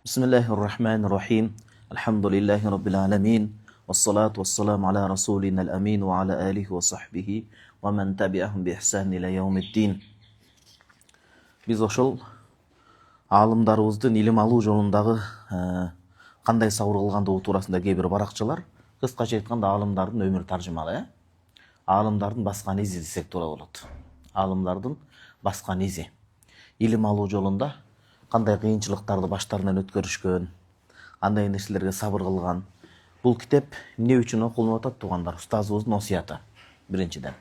Bismillahirrahmanirrahim. Alhamdulillahi rabbil alamin. Wassalatu wassalamu ala rasulina al-amin wa ala alihi wa sahbihi wa man tabi'ahum bi ihsan ila yawmiddin. Biz ошол алымдарыбыздын илим алуу жолундагы кандай сабыр кылгандыгы туурасында кээ бир баракчалар кыскача айтканда алымдардын өмүр таржымалы, алымдардын баскан изи десек туура болот. Алымдардын баскан изи. Илим алуу жолунда кандай кыйынчылыктарды баштарынан өткөрүшкөн, кандай нерселерге сабыр кылган. Бул китеп эмне үчүн окулуп атат туугандар? Устазыбыздын осуяты. Биринчиден.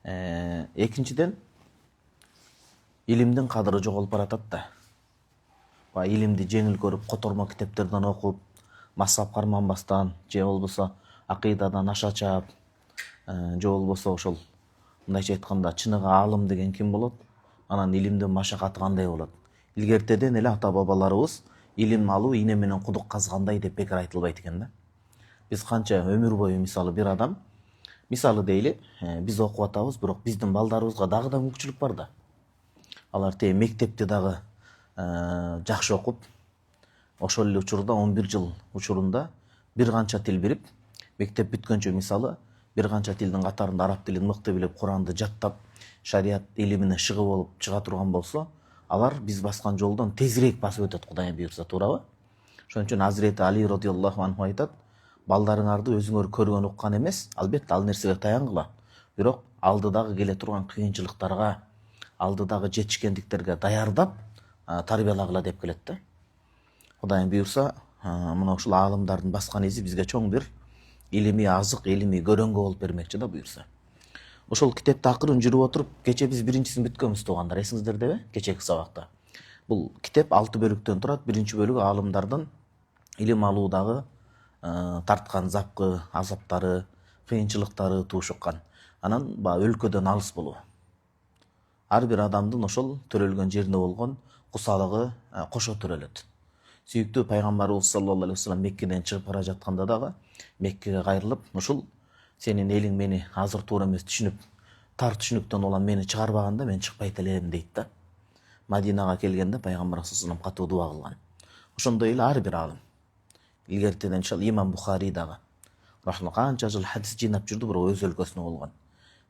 Экинчиден, илимдин кадыры жоголуп баратат да. Илимди жеңил көрүп, котормо китептерден окуп, мазхаб карманбастан, же болбосо акыйдадан аша чаап, же болбосо ошол мындайча айтканда чыныгы аалым деген ким болот? Анан илимдин машакаты кандай болот? Илгертеден эле ата бабаларыбыз илим алуу ийне менен кудук казгандай деп бекер айтылбайт экен да. Биз канча өмүр бою мисалы бир адам, мисалы дейли, биз окуп атабыз, бирок биздин балдарыбызга дагы да мүмкүнчүлүк бар да. Алар мектепти дагы жакшы окуп, ошол эле учурда 11 жыл учурунда бир канча тил билип, мектеп бүткөнчө мисалы бир канча тилдин катарында араб тилин мыкты билип, Куранды жаттап, шарият илимине шыгы болуп чыга турган болсо, алар биз баскан жолдон тезирээк басып өтөт, Кудай буйрса, туурабы? Ошон үчүн Азирети Али радыйаллаху анху айтат: балдарыңарды өзүңөр көргөн уккан эмес, албетте ал нерсеге таянгыла. Бирок алдыдагы келе турган кыйынчылыктарга, алдыдагы жетишкендиктерге даярдап тарбиялагыла деп келет да. Кудайым буйрса, мына ушул аалымдардын баскан изи бизге чоң бир илимий азык, илимий көрөнгө болуп бермекчи да буйрса. Ошол китепти акырын жүрүп отуруп, кече биз биринчисин бүткөнбүз туугандар, эсиңиздердеби? Кечеки сабакта. Бул китеп 6 бөлүктөн турат. Биринчи бөлүгү аалымдардын илим алуудагы тарткан запкы, азаптары, кыйынчылыктары туушуккан. Анан өлкөдөн алыс болуу. Ар бир адамдын ошол төрөлгөн жеринде болгон кусалыгы кошо төрөлөт. Сүйүктүү пайгамбарыбыз саллаллаху алейхи вассалам Меккеден чыгып бара жатканда дагы Меккеге кайрылып, ушул сенин элиң мени азыр туура эмес түшүнүп, тар түшүнүктөн улам мени чыгарбаганда мен чыкпайт элем дейт да. Мадинага келгенде пайгамбар саллаллаху алейхи вассалам катуу дуа кылган. Ошондой эле ар бир алым. Илгертеден Имам Бухари дагы канча жыл хадис жыйнап жүрдү, бирок өз өлкөсүндө болгон.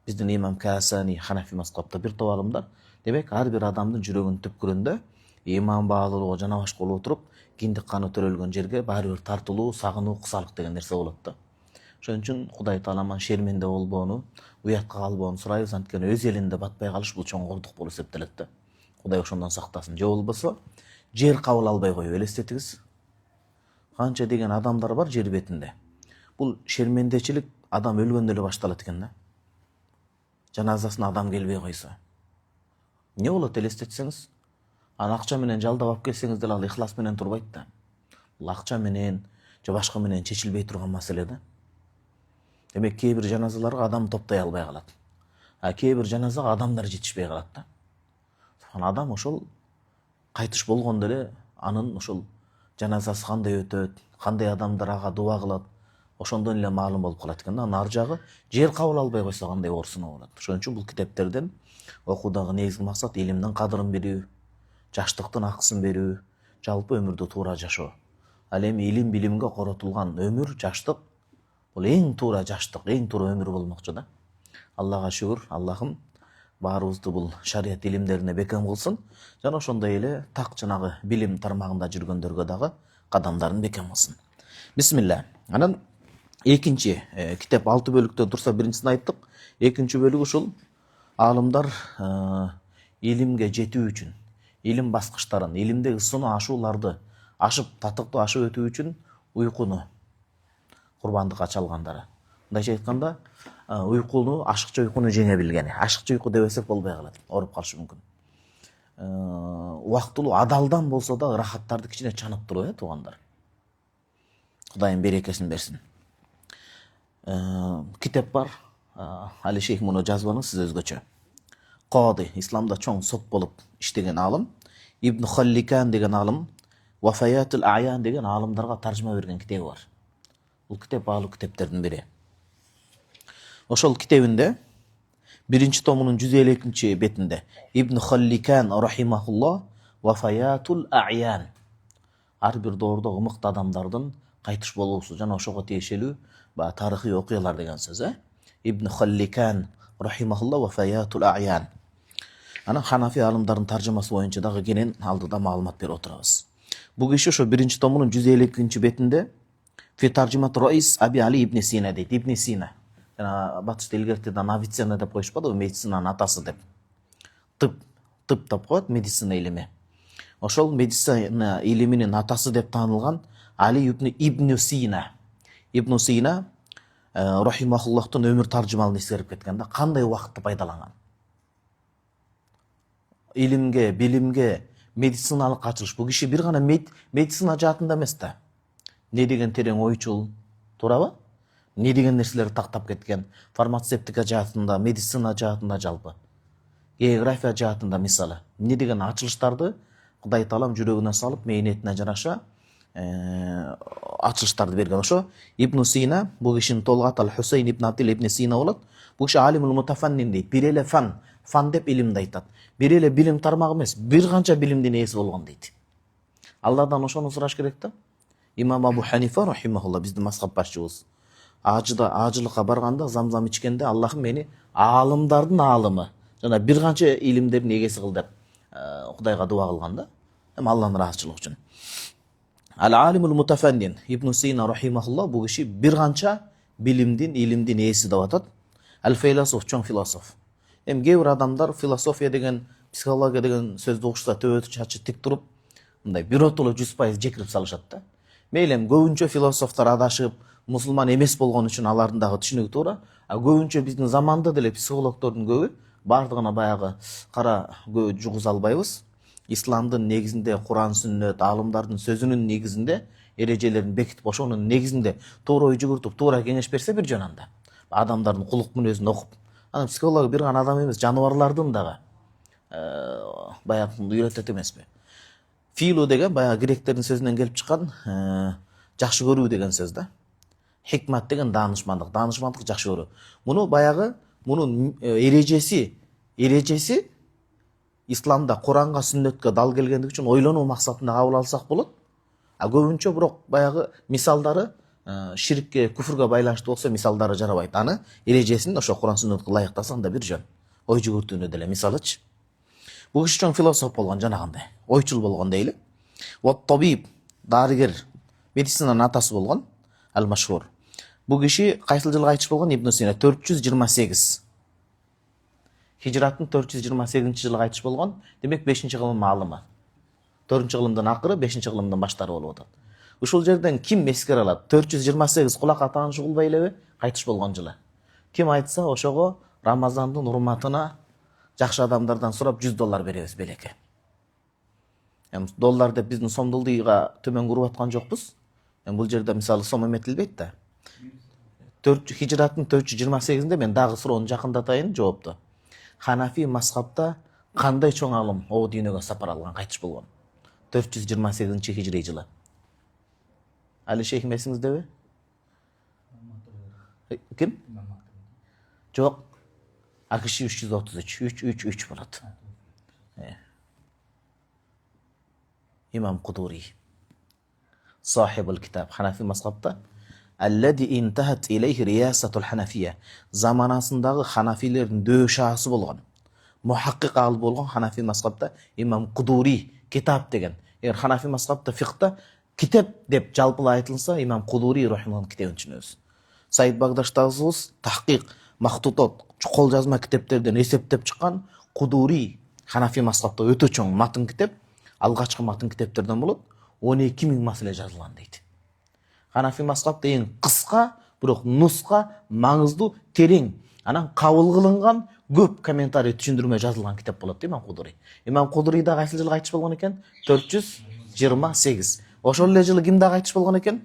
Биздин Имам Касани, Ханафи мазхабта бир топ алымдар. Демек ар бир адамдын жүрөгүнүн түпкүрүндө иман баалуулугу жана башка болуп туруп, киндик каны төрөлгөн жерге баары бир тартылуу, сагынуу, кусалык деген нерсе болот да. Ошон үчүн Кудай Тааламан шерменде болбоону, уятка калбоону сурайбыз, анткени өз элинде батпай калыш бул чоңгордук болуп эсептелет да. Кудай ошондон сактасын. Же болбосо жер кабыл албай коюп, элестетиңиз. Канча деген адамдар бар жер бетинде. Бул шермендечилик адам өлгөндө эле башталат экен да. Жаназасына адам келбей койсо. Не болот элестетсеңиз? Аны акча менен жалдап алып келсеңиз деле ал ихлас менен турбайт да. Бул акча менен же башка менен чечилбей турган маселе да. Демек кээ бир жаназаларга адам топтой албай калат. Кээ бир жаназага адамдар жетишпей калат да. Адам ошол кайтыш болгондо эле анын ошол жаназасы кандай өтөт, кандай адамдар ага дуа кылат, ошондон эле маалым болуп калат экен да. Анын ар жагы жер кабыл албай койсо кандай оорусуна болот. Ошон үчүн бул китептерден окуудагы негизги максат илимдин кадырын берүү, жаштыктын акысын берүү, жалпы өмүрдү туура жашоо. Ал эми илим билимге коротулган өмүр, жаштык бул эң туура жаштык, эң туура өмүр болмокчу да. Аллага шүгүр, Аллахым баарыбызды бул шарият илимдерине бекем кылсын, жана ошондой эле так жанагы билим тармагында жүргөндөргө дагы кадамдарын бекем кылсын. Бисмилла. Анан экинчи китеп 6 бөлүктөн турса, биринчисин айттык. Экинчи бөлүгү ушул аалымдар илимге жетүү үчүн, илим баскычтарын, илимдеги сунуу ашууларды ашып, татыктуу ашып өтүү үчүн уйкуну курбандыкка чалгандары. Мындайча айтканда, уйкуну, ашыкча уйкуну жеңе билгени. Ашыкча уйку дебесек болбой калат, ооруп калышы мүмкүн. Убактылуу адалдан болсо да ырахаттарды кичине чанып туруп, туугандар. Кудайым берекесин берсин. Китеп бар, али шейх муну жазбаңыз, сиз өзгөчө. Кади, исламда чоң сот болуп иштеген алым, Ибн Халликан деген алым, Вафаятул Аян деген алымдарга таржыма берген китеби бар. Бул китеп баалуу китептердин бири. Ошол китебинде биринчи томунун 152 бетинде Ибн Халликан рахимахуллах вафаятул а'ян. Ар бир доордогу мыкты адамдардын кайтыш болуусу жана ошого тиешелүү тарыхый окуялар деген сөз. Ибн Халликан рахимахулла вафаятул а'ян. Анан Ханафи алымдардын таржымасы боюнча дагы кенен алдыда маалымат берип отурабыз. Бул киши ошо 1-томунун 152 бетинде Фи таржимат Раис Аби Али ибн Сина дейт. Ибн Сина. Жана батышта илгертеден Авиценна деп коюшпадыбы, медицинанын атасы деп. Тып деп коет, медицина илими. Ошол медицина илиминин атасы деп таанылган Али ибн Сина. Ибн Сина рахимахуллахтын өмүр таржымалын эскерип кеткен да, кандай убакытты пайдаланган. Илимге, билимге, медициналык ачылыш. Бул киши бир гана медицина жаатында эмес да. Не деген терең ойчул, туурабы? Не деген нерселерди тактап кеткен. Фармацевтика жаатында, медицина жаатында жалпы. География жаатында мисалы. Не деген ачылыштарды Кудай Таалам жүрөгүнө салып, мээнетине жараша ачылыштарды берген. Ошо Ибн Сина, бул кишинин толук аты Хусейн ибн Абдил ибн Сина болот. Бул киши алимул мутафаннин дейт. Бир эле фан деп илимди айтат. Бир эле билим тармагы эмес, бир канча билимдин ээси болгон дейт. Алладан ошону сураш керек да. Имам Абу Ханифа рахимахулла биздин мазхаб башчыбыз. Ажылыкка барганда замзам ичкенде Аллахым мени аалымдардын аалымы жана бир канча илимдердин эгеси кыл деп Кудайга дуа кылган да. Эми Алланын ыраазычылыгы үчүн. Ал-алимул мутафаннин Ибн Сина рахимахулла бул киши бир канча билимдин, илимдин ээси деп атат. Ал-философ, чоң философ. Эми кээ бир адамдар философия деген, психология деген сөздү угушса төбөтү чачы тик туруп, мындай биротоло 100% жекирип салышат да. Мейлем көбүнчө философтор адашып, мусулман эмес болгон үчүн алардын дагы түшүнүгү туура. А көбүнчө биздин заманда деле психологдордун көбү бардыгына баягы кара көбү жугуза албайбыз. Исламдын негизинде Куран, сүннөт, алымдардын сөзүнүн негизинде эрежелерин бекитип, ошонун негизинде туура ой жүгүртүп, туура кеңеш берсе бир жөн анда. Адамдардын кулук мүнөзүн окуп, анан психолог бир гана адам эмес, жаныбарлардын дагы баягы үйрөтөт эмеспи? Филу деген баягы гректердин сөзүнөн келип чыккан жакшы көрүү деген сөз да. Хикмат деген даанышмандык жакшы көрүү. Муну баягы мунун эрежеси Исламда Куранга, сүннөткө дал келгендиги үчүн ойлонуу максатында кабыл алсак болот. А көбүнчө бирок баягы мисалдары ширкке, күфргө байланыштуу болсо мисалдары жарабайт. Аны эрежесин ошо Куран, сүннөткө ылайыктасаң да бир жөн. Ой жүгүртүүнү деле мисалычы. Бул киши чоң философ болгон жанагындай, ойчул болгон дейли. Табиб, дарыгер, медицинанын атасы болгон ал-Машхур. Бул киши кайсыл жылы кайтыш болгон? Ибн Сина 428. Хижраттын 428-жылы кайтыш болгон. Демек 5-кылым маалымы. 4-кылымдын акыры, 5-кылымдын баштары болуп атат. Ушул жерден ким эскере алат? 428 кулакка тааныш кылбай элеби кайтыш болгон жылы. Ким айтса ошого Рамазандын урматына жакшы адамдардан сурап $100 беребиз белеке. Эми доллар деп биздин сомдулдуйга төмөн куруп аткан жокпуз. Эми бул жерде мисалы сом эметилбейт да. Хижраттын 428-де мен дагы суроону жакындатайын жоопту. Ханафи мазхабта кандай чоң алым о дүйнөгө сапар алган кайтыш болгон? 428-хижри жылы. Али шейх эсиңиздеби? Ким? Жок. Акши 333 болот. Имам Кудури. Сахибул китаб. Ханафи мазхабта аллади интахат илейхи риясатул ханафия. Заманасындагы ханафилердин дөшасы болгон. Мухаккик алып болгон Ханафи мазхабта Имам Кудури китап деген. Эгер Ханафи мазхабта фикхта китап деп жалпылай айтылса, Имам Кудури рахимахуллах китебин түшүнөбүз. Саид Багдаштагыбыз тахкик, мактутот, кол жазма китептерден эсептеп чыккан Кудури Ханафи мазхабта өтө чоң матын китеп, алгачкы матын китептерден болот. 12.000 маселе жазылган дейт. Ханафи мазхабта эң кыска, бирок нуска, маңыздуу, терең, анан кабыл кылынган көп комментарий түшүндүрмө жазылган китеп болот Имам Кудури. Имам Кудури да кайсы жылы кайтыш болгон экен? 428. Ошол эле жылы ким да кайтыш болгон экен?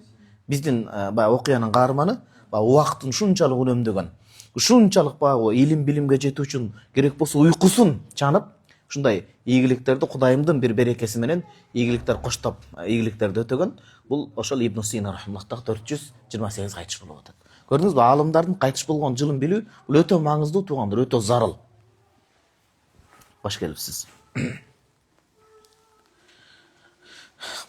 Биздин баягы окуянын каарманы, убакытын ушунчалык үнөмдөгөн, ушунчалык баягы илим билимге жетүү үчүн керек болсо уйкусун чанып, ушундай ийгиликтерди Кудайымдын бир берекеси менен ийгиликтер коштоп, ийгиликтерди өтөгөн. Бул ошол Ибн Сина рахимахуллах 428 кайтыш болуп атат. Көрдүңүзбү, аалымдардын кайтыш болгон жылын билүү бул өтө маңыздуу туугандар, өтө зарыл. Баш келипсиз.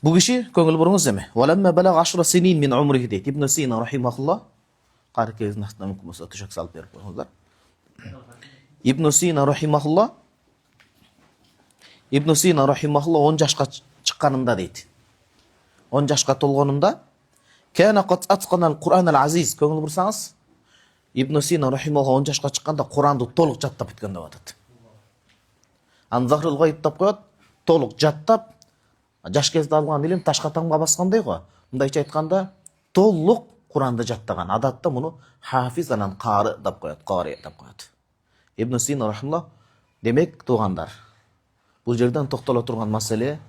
Бул киши көңүл буруңуз эми. Валамма балаг 10 синин мин умрихи дейт. Ибн Сина рахимахуллах. Каракегиздин астына мүмкүн болсо төшөк салып берип коюңуздар. Ибн Сина рахимахуллах. Ибн Сина рахимахуллах 10 жашка чыкканында дейт. 10 жашка толгонунда кана кат атқанал Кур'ан ал-Азиз. Көңүл бурсаңыз, Ибн Сина рахимахуллах 10 жашка чыкканда Куранды толук жаттап бүткөн деп атат. Ан Захрул Гайб деп коет, толук жаттап, жаш кезде алган илим ташка таңга баскандай го. Мындайча айтканда, толук Куранды жаттаган. Адатта муну хафиз анан кары деп коет, кори деп коет. Ибн Сина рахимахуллах, демек туугандар, бул жерден токтоло турган маселе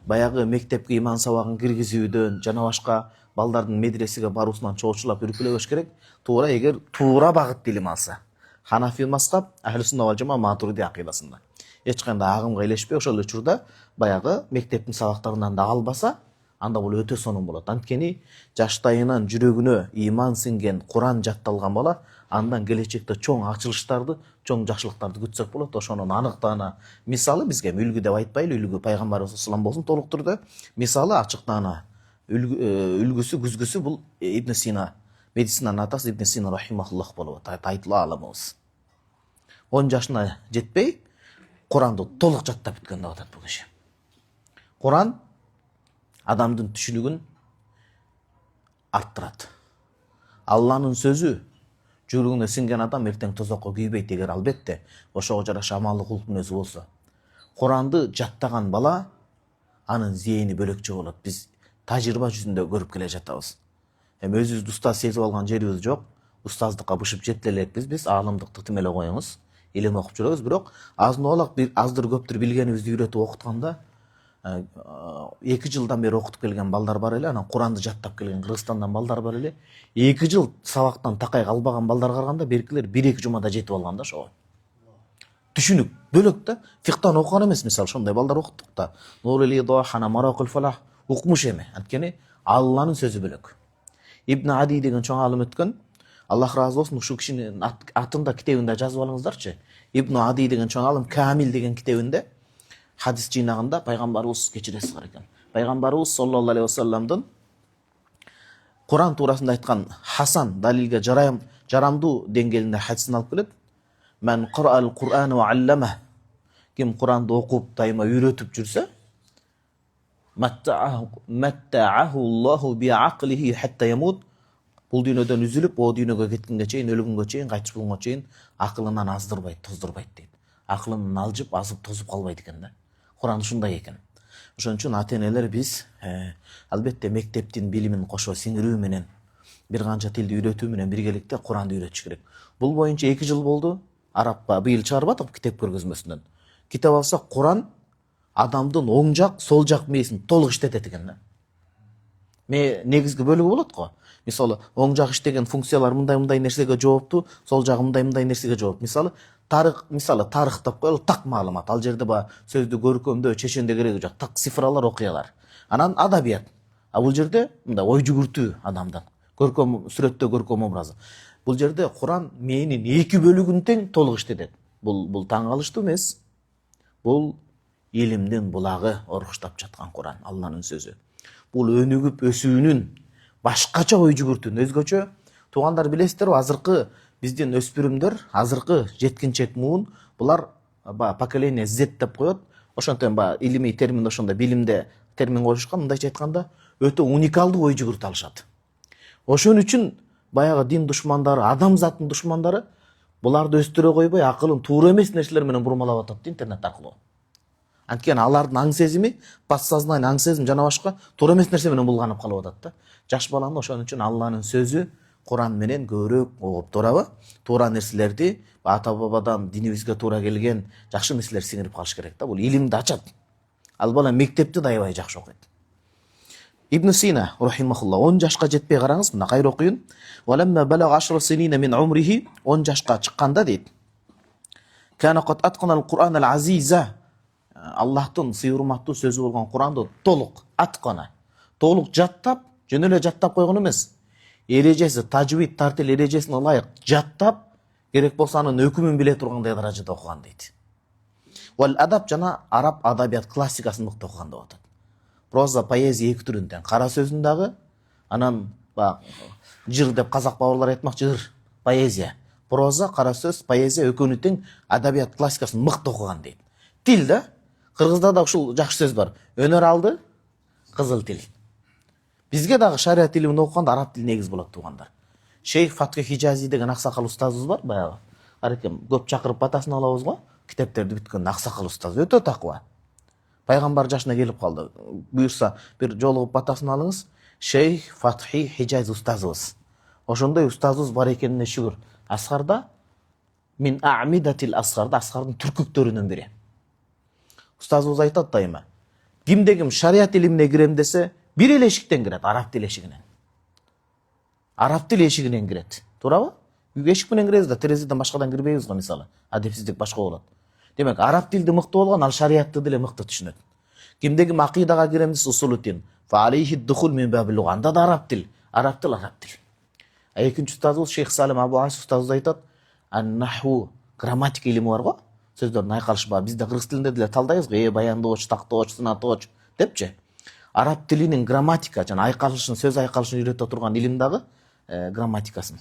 баягы мектепке иман сабагын киргизүүдөн жана башка балдардын медресеге баруусунан чоочулап үркүлөбөш керек. Туура эгер туура багыт илим алса. Ханафи мазхаб, Ахлус-сунна вал жамаа Матурidi акыйдасында. Эч кандай агымга илешпей ошол учурда баягы мектептин сабактарынан да албаса, анда бул өтө сонун болот. Анткени жаштайынан жүрөгүнө иман сиңген Куран жатталган бала андан келечекте чоң ачылыштарды, чоң жакшылыктарды күтсөк болот. Ошонун аныктаана мисалы бизге үлгү деп айтпайлы, үлгү пайгамбарыбыз салам болсун толук түрдө. Мисалы ачыктаана үлгүсү, күзгүсү бул Ибн Сина, медицинанын атасы Ибн Сина рахимахуллах болуп айтыла аламыз. 10 жашына жетпей Куранды толук жаттап бүткөн деп атат бул киши. Куран адамдын түшүнүгүн арттырат. Алланын сөзү жүрөгүнө сиңген адам эртең тозокко күйбөйт эгер албетте ошого жараша амалдык кулдун өзү болсо. Куранды жаттаган бала анын зээни бөлөкчө болот. Биз тажрыйба жүзүндө көрүп келе жатабыз. Эми өзүбүздү устаз сезип алган жерибиз жок. Устаздыкка бышып жете элекпиз биз, аалымдыкты тим эле коюңуз. Илим окуп жүрөбүз, бирок азын-аулак бир аздыр көптүр билгенибизди үйрөтүп окутканда 2 жылдан бери окутуп келген балдар бар эле, анан Куранды жаттап келген Кыргызстандан балдар бар эле. 2 жыл сабактан такай калбаган балдарга караганда беркилер 1-2 жумада жетип алган да ошого. Түшүнүк бөлөк да, фиктан окуган эмес, мисалы ошондой балдар окуттук да. Нурул Идохана, Маракул Фалах укмуш эми. Анткени Алланын сөзү бөлөк. Ибн Ади деген чоң алым өткөн. Аллах разы болсун, ушул кишинин атында китебинде жазып алыңыздарчы. Ибн Ади деген чоң алым Камил деген китебинде хадис жыйнагында пайгамбарыбыз кечиресиз бар экен. Пайгамбарыбыз саллаллаху алейхи вассаламдын Куран туурасында айткан хасан, далилге жарамдуу деңгээлинде хадисин алып келет. Мен Qur'ал Qur'ан ва аллама. Ким Куранды окуп, дайыма үйрөтүп жүрсө, маттааху Аллаху би ақлихи хатта ямут. Бул дүйнөдөн үзүлүп, о дүйнөгө кеткенге чейин, өлүгөнгө чейин, кайтыш болгонго чейин акылынан аздырбайт, тоздурбайт дейт. Акылынан алжып, азып, тозуп калбайт экен да. Куран ушундай экен. Ошон үчүн ата-энелер биз албетте мектептин билимин кошо сиңирүү менен, бир канча тилди үйрөтүү менен биргеликте Куранды үйрөтүш керек. Бул боюнча 2 жыл болду. Арапка быйыл чыгарбадык китеп көргөзмөсүнөн. Китеп алсак Куран адамдын оң жак, сол жак мээсин толук иштетет экен да. Негизги бөлүгү болот го. Мисалы, оң жак иштеген функциялар мындай нерсеге жоопту, сол жагы мындай нерсеге жооп. Мисалы, тарых деп коелу, так маалымат. Ал жерде ба сөздү көркөмдөө, чеченде кереги жок, так цифралар, окуялар. Анан адабият. А бул жерде мындай ой жүгүртүү адамдан. Көркөм сүрөттө көркөм образы. Бул жерде Куран мээнин 2 бөлүгүн тең толук иштетет. Бул таң калыштуу эмес. Бул илимдин булагы оргуштап жаткан Куран, Алланын сөзү. Бул өнүгүп өсүүнүн башкача ой жүгүртүүнүн өзгөчө. Туугандар билесиздерби, азыркы биздин өспүрүмдөр, азыркы жеткинчек муун, булар поколение Z деп коет. Ошонтон илимий термин ошондо билимде термин коюшкан, мындайча айтканда, өтө уникалдуу ой жүгүртө алышат. Ошон үчүн баягы дин душмандары, адамзаттын душмандары буларды өстүрө койбой, акылын туура эмес нерселер менен бурмалап атат интернет аркылуу. Анткени алардын аң сезими, подсознание аң сезим жана башка туура эмес нерсе менен булганып калып атат да. Жаш баланы ошон үчүн Алланын сөзү Куран менен көбүрөөк окуп, туура нерселерди, ата бабадан динибизге туура келген жакшы нерселер сиңирип калыш керек да. Бул илимди ачат. Ал бала мектепти да аябай жакшы окуйт. Ибн Сина рахимахуллах 10 жашка жетпей караңыз, мына кайра окуйын. Валамма балаг 10 синина мин умрихи, 10 жашка чыкканда дейт. Кана кат атқанал Кур'ан ал-Азиза. Аллахтын сыйырматтуу сөзү болгон Куранды толук аткана, толук жаттап, жөн эле жаттап койгон эмес. Эрежеси, тажвид, тартил эрежесине ылайык жаттап, керек болсо анын өкүмүн биле тургандай даражада окуган дейт. Вал адаб жана араб адабият классикасын мыкты окуган деп атат. проза поэзия эки түрүнөн кара сөздүн дагы анан жыр деп казак бабалар айтмак, жыр поэзия, проза кара сөз поэзия экөөнү тең адабият классикасын мыкты окуган дейт. Тил да кыргызда да ушул жакшы сөз бар, өнөр алды кызыл тил. Бизге дагы шарият илимин окуганда араб тили негиз болот туугандар. Шейх Фатхи Хижази деген аксакал устазыбыз бар, баягы арекем көп чакырып батасын алабыз го, китептерди бүткөн аксакал устаз, өтө такыба. Пайгамбар жашына келип калды. Буюрса бир жолугуп батасын алыңыз. Шейх Фатхи Хижази устазыбыз. Ошондой устазыбыз бар экенине шүгүр. Асгарда мин а'мидатил асгарда, асгардын түркүктөрүнөн бири. Устазыбыз айтат дайыма, кимде ким шарият илимине кирем десе, бир эле эшиктен кирет, араб тил эшигинен. Араб тил эшигинен кирет. Туурабы? Эшик менен киребиз да, терезеден башкадан кирбейбиз го, мисалы. Адепсиздик башка болот. Демек, араб тилди мыкты болгон, ал шариятты деле мыкты түшүнөт. Кимде ким акыйдага кирем десе, усулу тин, фа алейхи духул мин бабил луга, анда да араб тил, араб тил, араб тил. Экинчи устазыбыз Шейх Салим Абу Асиф устазыбыз айтат, ан-наху, грамматика илими бар го, сөздөрдүн айкалышы бар. Бизде кыргыз тилинде деле талдайбыз го, баяндооч, тактооч, сынатооч депчи. Араб тилинин грамматика жана айкалышын, сөз айкалышын үйрөтө турган илим дагы грамматикасын,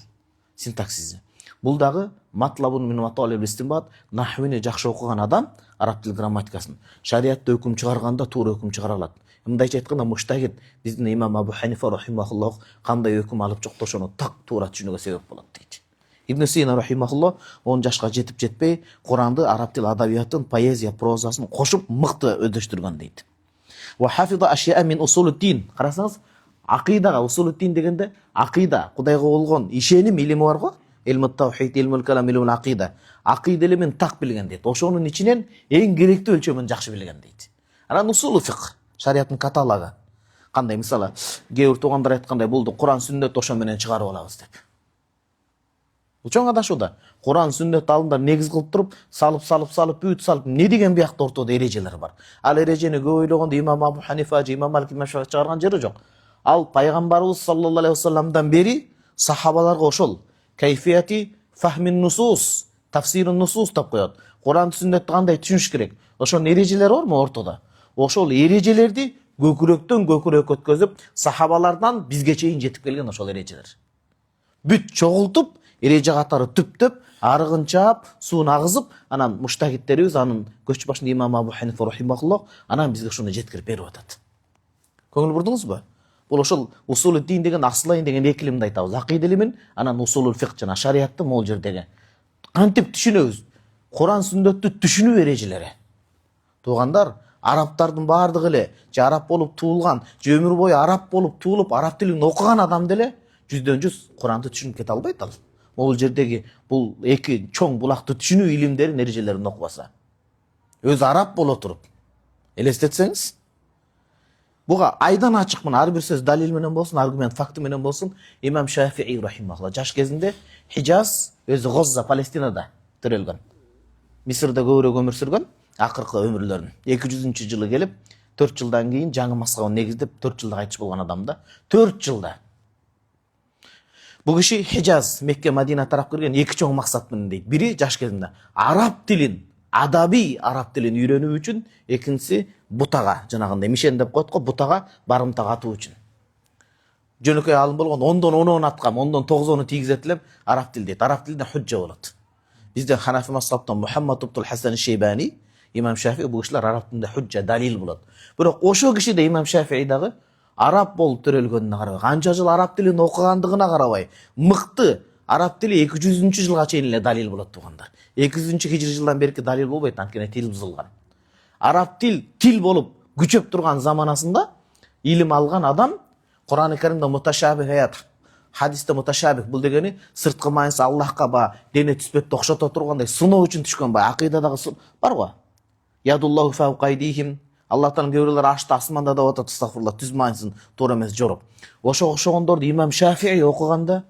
синтаксиси. Бул дагы матлабун мин маталиб истинбат, нахвини жакшы окуган адам араб тил грамматикасын шариятта өкүм чыгарганда туура өкүм чыгара алат. Мындайча айтканда муштахид биздин имам Абу Ханифа рахимахуллах кандай өкүм алып чыкты, ошону так туура түшүнүүгө себеп болот дейт. Ибн Сина рахимахуллах 10 жашка жетип жетпей Куранды, араб тил адабиятын, поэзия, прозасын кошуп мыкты өдөштүргөн дейт. Ва хафиза ашия мин усулуд-дин. Карасаңыз, акыйдага усулуд-дин дегенде акыйда, Кудайга болгон ишеним илими бар го, илмут таухид, илмул калам, илмул акыйда. Акыйда илимин так билген дейт. Ошонун ичинен эң керектүү өлчөмүн жакшы билген дейт. Анан усулу фикх, шариаттын каталогу. Кандай, мисалы, кээ бир туугандар айткандай, булду Куран, сүннөт ошо менен чыгарып алабыз деп. Бул чоң адашуу да. Куран, сүннөт алымдар негиз кылып туруп, салып, бүт салып, не деген биякта ортодо эрежелер бар. Ал эрежени көп ойлогондо имам Абу Ханифа, имам Малик, имам Шафии чыгарган жери жок. Ал пайгамбарыбыз саллаллаху алейхи вассаламдан бери сахабаларга ошол кайфияти фахмин нусус, тафсирун нусус деп коет. Куран, сүннөттү кандай түшүнүш керек? Ошонун эрежелери бармы ортодо? Ошол эрежелерди көкүрөктөн көкүрөккө өткөзүп, сахабалардан бизге чейин жетип келген ошол эрежелер. Бүт чогултуп, эреже катары түптөп, арыгын чаап, суун агызып, анан муштахидтерибиз, анын көч башында имам Абу Ханифа рахимахуллах, анан бизге ушуну жеткирип берип атат. Көңүл бурдуңузбу? Бул ошол усулуд-дин деген, аслайын деген эки илимди айтабыз. Акыйда илимин, анан усулул фикх жана шариятты могул жердеги. Кантип түшүнөбүз? Куран, сүннөттү түшүнүү эрежелери. Туугандар, арабтардын баардыгы эле же араб болуп туулган, же өмүр бою араб болуп туулуп, араб тилин окуган адам деле 100% Куранды түшүнүп кете албайт ал. Могул жердеги бул эки чоң булакты түшүнүү илимдерин, эрежелерин окубаса. Өзү араб боло туруп. Элестетсеңиз, буга айдан ачыкмын, ар бир сөз далил менен болсун, аргумент, факты менен болсун. Имам Шафии рахимахуллах жаш кезинде Хижаз, өзү Гозза, Палестинада төрөлгөн. Мисырда көбүрөөк өмүр сүргөн, акыркы өмүрлөрүн 200-жылы келип, 4 жылдан кийин жаңы мазхабын негиздеп 4 жылда кайтыш болгон адам да. 4 жылда. Бул киши Хижаз, Мекке, Мадина тарап кирген эки чоң максат менен дейт. Бири жаш кезинде араб тилин, адаби араб тилин үйрөнүү үчүн, экинчиси бутага, жанагындай мишен деп коет го, бутага барымтак атуу үчүн. Жөнөкөй алым болгон 10 аткам, 9 тийгизет элем араб тил дейт. Араб тилинде худжа болот. Бизде Ханафи мазхабтан Мухаммад ибн Хасан Шейбани, имам Шафии бул кишилер араб тилинде худжа, далил болот. Бирок ошо кишиде имам Шафии дагы араб болуп төрөлгөнүнө карабай, канча жыл араб тилин окугандыгына карабай, мыкты араб тили 200-жылга чейин эле далил болот туугандар. 200-хижри жылдан берки далил болбойт, анткени тил бузулган. Араб тил болуп күчөп турган заманасында илим алган адам Куран-ы Каримде муташабих аят, хадисте муташабих, бул дегени сырткы майнысы Аллахка ба дене түспөттү окшото тургандай сыноо үчүн түшкөн ба, акыйдадагы бар го. Ядуллаху фаука айдихим, Аллахтан көбүрөлөр ашты асманда деп атат, астагфирулла, түз майнысын туура эмес жоруп. Ошо окшогондорду имам Шафии окуганда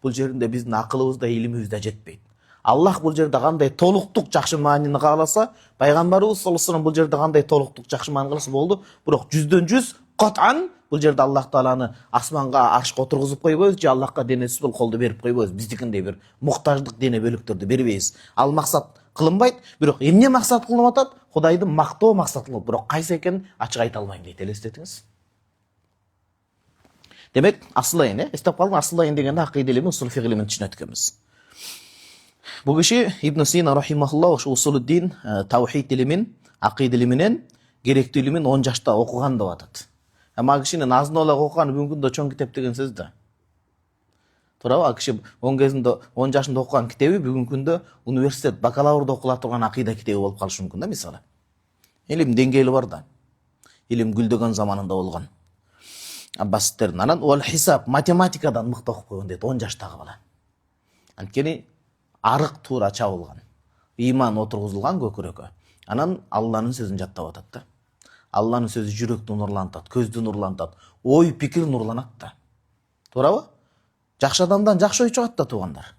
бул жеринде биздин акылыбызда, илимибиз да жетпейт. Аллах бул жерде кандай толуктук жакшы маанини кааласа, пайгамбарыбыз саллаллаху алейхи вассалам бул жерде кандай толуктук жакшы маани кааласа болду. Бирок 100% кат'ан бул жерде Аллах тааланы асманга аршка отургузуп койбойбуз же Аллахка дене сүзбөл колду берип койбойбуз. Биздикиндей бир муктаждык дене бөлүктөрдү бербейбиз. Ал максат кылынбайт, бирок эмне максат кылынып атат? Кудайды мактоо максатылуу, бирок кайсы экенин ачык айта албайм дейт. Элестетиңиз. Демек, асылайын, эстеп калдың, асылайын дегенде акыйда илими, усул фиқ илимин түшүнөт экенбиз. Бул киши Ибн Сина рахимахуллах ушу усулуддин таухид илимин, акыйда илиминен керектүү илимин 10 жашта окуган деп атат. Ама кишинин азын-аулак окуганы бүгүнкү күндө чоң китеп деген сөз да. Туурабы? А киши 10 жашында окуган китеби бүгүнкү күндө университет, бакалаврда окула турган акыйда китеби болуп калышы мүмкүн да, мисалы. Илим деңгээли бар да. Илим гүлдөгөн заманында болгон. Аббаситтердин анан ол хисап, математикадан мыкты окуп койгон дейт 10 жаштагы бала. Анткени арык туура чабылган. Иман отургузулган көкүрөккө. Анан Алланын сөзүн жаттап атат да. Алланын сөзү жүрөктү нурлантат, көздү нурлантат, ой пикир нурланат да. Туурабы? Жакшы адамдан жакшы ой чыгат да, туугандар.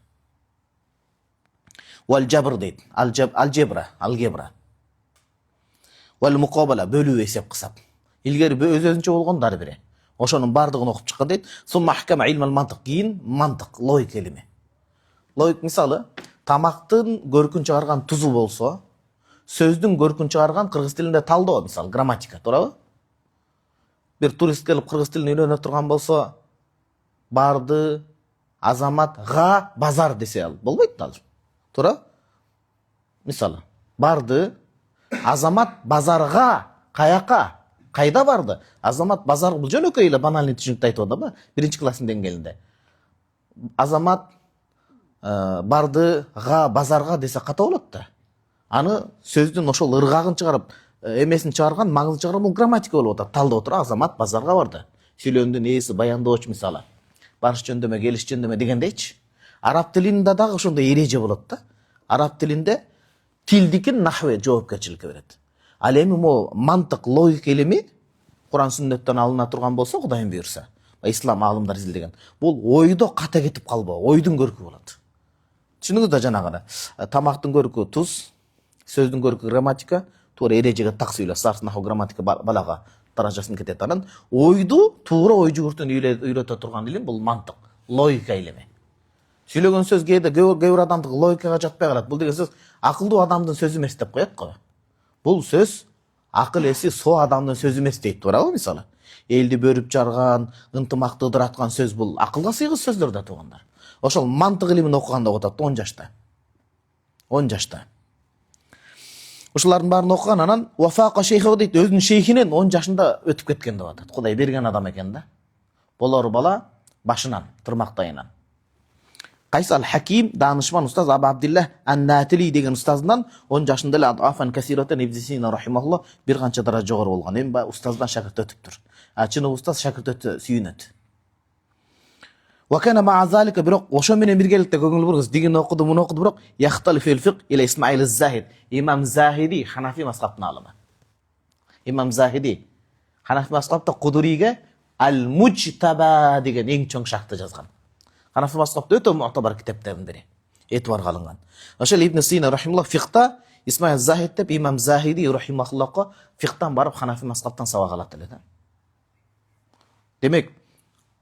Вал жабр дейт. Алгебра. Вал муқабала, бөлүү эсеп кысап. Илгери өз-өзүнчө болгондар бири. Ошонун бардыгын окуп чыккан дейт. Сумма ахкама илмал мантык, кийин мантык, логика илими. Логик мисалы, тамактын көркүн чыгарган тузу болсо, сөздүн көркүн чыгарган кыргыз тилинде талдоо, мисалы, грамматика, туурабы? Бир турист келип кыргыз тилин үйрөнө турган болсо, барды, азаматга базар десе ал, болбойт да ал. Туура? Мисалы, барды, азамат базарга, каяка, кайда барды? Азамат базар, бул жөнөкөй эле банальный түшүнүктү айтып атам, биринчи класстын деңгээлинде. Азамат барды базарга десе ката болот да. Аны сөздүн ошол ыргагын чыгарып, эмесин чыгарган, маңызын чыгарган бул грамматика болуп атат. Талдап отура, азамат базарга барды. Сүйлөмдүн ээси, баяндоочу мисалы. Барыш жөндөмө, келиш жөндөмө дегендейчи. Араб тилинде дагы ошондой эреже болот да. Араб тилинде тилдикин нахве жоопкерчиликке берет. Ал эми могу мантык, логика илими Куран сүннөттөн алына турган болсо, Кудайым буйрса, ислам аалымдар изилдеген. Бул ойдо ката кетип калбоо, ойдун көркү болот. Түшүнүңүз да, жанагы тамактын көркү туз, сөздүн көркү грамматика, туура эрежеге так сүйлөп, сарс наху грамматика балага даражасын кетет. Анан ойду туура ой жүгүртүн үйрөтө турган илим бул мантык, логика илими. Сүйлөгөн сөз кээде көп бир адамдык логикага жатпай калат. Бул деген сөз акылдуу адамдын сөзү эмес деп коет го. Бул сөз акыл эси со адамдын сөзү эмес дейт, туурабы, мисалы. Элди бөрүп жарган, ынтымакты ыдыраткан сөз бул акылга сыйгыз сөздөр да, туугандар. Ошол мантык илимин окуганда окутат 10 жашта. 10 жашта. Ушулардын баарын окуган, анан вафака шейхи дейт, өзүнүн шейхинен 10 жашында өтүп кеткен деп атат. Кудай берген адам экен да. Болор бала башынан, тырмактайынан. Кайсы ал-Хаким, данышман устаз Абу Абдилlah ан-Натили деген устазынан 10 жашында эле Афан Касиротен Ибн Сина рахимахуллах бир канча даража жогору болгон. Эми устаздан шакырт өтүптүр. Чын устаз шакырт өтө сүйүнөт. Ва кана ма залика, бирок ошо менен биргеликте көңүл бургуз, дигин окуду, муну окуду, бирок яхталиф фил-фиq ила Исмаил az-Захид. Имам Захиди Ханафи мазхабынын алымы. Имам Захиди Ханафи мазхабында Кудуриге ал-Мujтаба деген эң чоң шартты жазган. Ханафи мазхабында өтө муътабар китептердин бири. Этибарга алынган. Ошол Ибн Сина рахимахуллах фиқта Исмаил az-Захид деп Имам Захиди рахимахуллахка фиqтан барып Ханафи мазхабтан сабак алат эле да. Демек,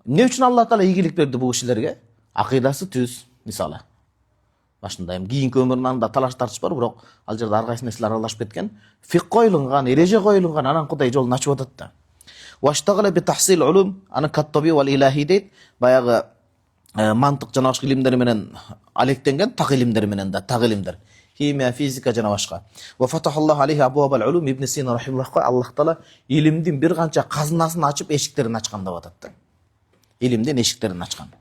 эмне үчүн Алла Таала ийгилик берди бул кишилерге? Акыйдасы түз, мисалы. Башында эми кийинки өмүрүнөн да талаш тартыш бар, бирок ал жерде ар кайсы нерселер аралашып кеткен. Фиq коюлунган, эреже коюлунган, анан Кудай жолун ачып атат да. Ваштагала би тахсил улум, аны каттаби вал илахи дейт. Баягы мантык жана башка илимдер менен алектенген, так илимдер менен да, так илимдер. Химия, физика жана башка. Ва фатахаллаху алейхи абуабал улум, Ибн Сина рахимахуллахка Аллах Таала илимдин бир канча казынасын ачып, эшиктерин ачкан деп атат да. Илимдин эшиктерин ачкан.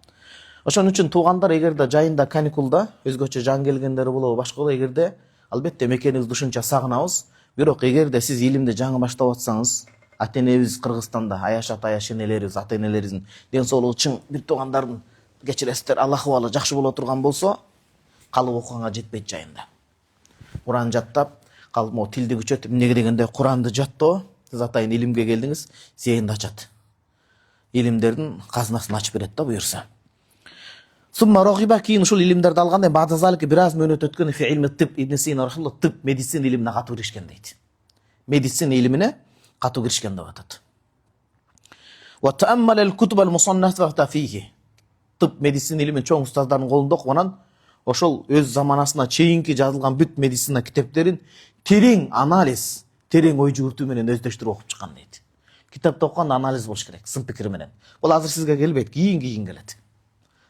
Ошон үчүн туугандар, эгерде жайында каникулда өзгөчө жан келгендери болобу, башка болобу, эгерде албетте мекениңизди ушунча сагынабыз. Бирок эгерде сиз илимди жаңы баштап атсаңыз, ата-энебиз Кыргызстанда, аяшат аяшенелерибиз, ата-энелерибиздин ден соолугу чың бир туугандардын кечиресиздер, Аллах ахыбалы жакшы боло турган болсо, калып окуганга жетпейт жайында. Куран жаттап, калып могу тилди күчөтүп, эмнеге дегенде Куранды жаттоо, сиз атайын илимге келдиңиз, зээнди ачат. Илимдердин казынасын ачып берет да буйрса. Сумма рагиба, кийин ушул илимдерди алганда баъда залика бир аз мөөнөт өткөн фи илми тиб, Ибн Сина рахимахуллах тиб, медицина илимине катуу киришкен дейт. Медицина илимине катуу киришкен деп атат. Ва тааммала ал-кутуб ал-мусаннафата фиhi. Тиб медицина илимин чоң устаздардын колунда окуп, анан ошол өз заманасына чейинки жазылган бүт медицина китептерин терең анализ, терең ой жүгүртүү менен өздөштүрүп окуп чыккан дейт. Китапты окуганда анализ болуш керек, сын пикир менен. Бул азыр сизге келбейт, кийин келет.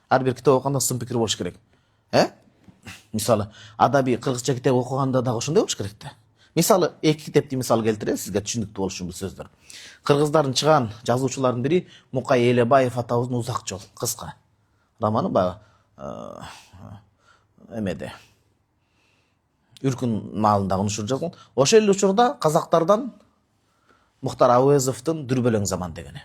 Ар бир китеп окуганда сын пикир болуш керек. Мисалы, адабий кыргызча китеп окуганда дагы ошондой болуш керек да. Мисалы, эки китепти мисал келтирем сизге түшүнүктүү болуш үчүн бул сөздөр. Кыргыздардын чыган жазуучулардын бири Мукай Элебаев атабыздын Узак жол, кыска романы баягы эмеде Үркүн маалындагы учур жазган. Ошол эле учурда казактардан Мухтар Ауезовдун Дүрбөлөң заман дегени.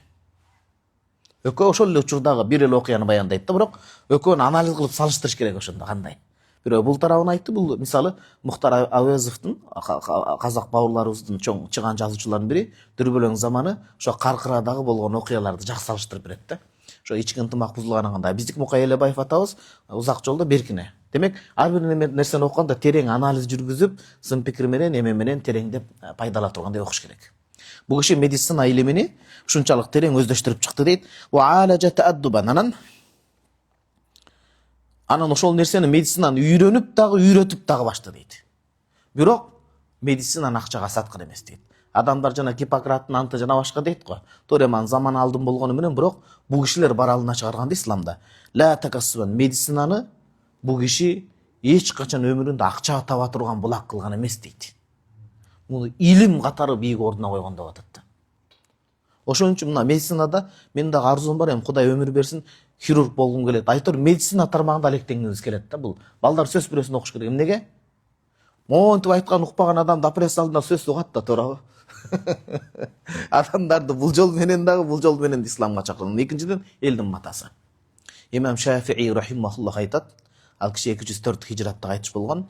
Экөө ошол эле учурдагы бир эле окуяны баяндайт да, бирок экөөнү анализ кылып салыштырыш керек ошондо кандай. Бирөө бул тарабын айтты, бул мисалы Мухтар Ауезовдун казак бауырларыбыздын чоң чыган жазуучулардын бири Дүрбөлөң заманы ошо Каркырадагы болгон окуяларды жакшы салыштырып берет да. Ошо ички ынтымак бузулганы кандай. Биздики Мукай Элебаев атабыз Узак жолдо беркине. Демек, ар бир нерсени окуганда терең анализ жүргүзүп, сын пикир менен, эме менен тереңдеп пайдала тургандай окуш керек. Бул киши медицина илимини ушунчалык терең өздөштүрүп чыкты дейт. Анан ошол нерсени медицинаны үйрөнүп дагы үйрөтүп дагы башты дейт. Бирок медицинаны акчага саткан эмес дейт. Адамдар жана Гиппократтын анты жана башка дейт го. Тореман заман алдын болгону менен, бирок бул кишилер баралына чыгарган да исламда. Ла такассубан, медицинаны бул киши эч качан өмүрүндө акча таба турган булак кылган эмес дейт. Муну илим катары бийик ордуна койгон деп атат да. Ошон үчүн мына медицинада мен дагы арзуум бар, Кудай өмүр берсин, хирург болгум келет. Айтор медицина тармагында алектенгиңиз келет да. Бул балдар сөз бирөөсүн окуш керек. Эмнеге? Монтип айткан укпаган адам допресс алдында сөз угат да, туурабы? Адамдарды бул жол менен дагы бул жол менен исламга чакырган. Экинчиден, элдин матасы. Имам Шафии рахимахуллах айтат, ал киши 204 хижратта айтыш болгон.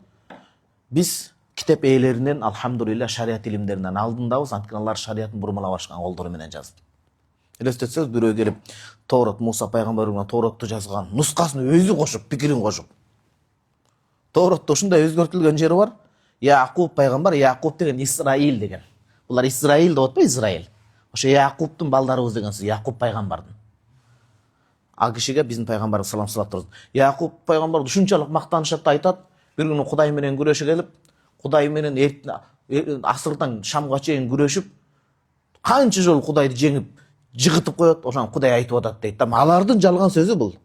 Биз китеп ээлеринен алхамдулилла шарият илимдеринен алдындабыз, анткени алар шариятын бурмалап ашкан колдору менен жазды. Элестетсеңиз, бирөө келип Тоорот, Муса пайгамбарга Тооротду жазган нускасын өзү кошуп, пикирин кошуп. Тооротто ушундай өзгөртүлгөн жери бар. Яакуб пайгамбар, Яакуб деген Исраил деген. Булар Исраил деп атпайбы, Израиль. Ошо Яакубтун балдарыбыз деген сөз, Яакуб пайгамбардын. Ал кишиге биздин пайгамбарыбыз салам турат. Яакуб пайгамбарды ушунчалык мактанышат, айтат, бир күнү Кудай менен күрөшө келип, Кудай менен асырдан Шамга чейин күрөшүп, канча жолу Кудайды жеңип, жыгытып коет, ошон Кудай айтып атат дейт. Алардын жалган сөзү бул.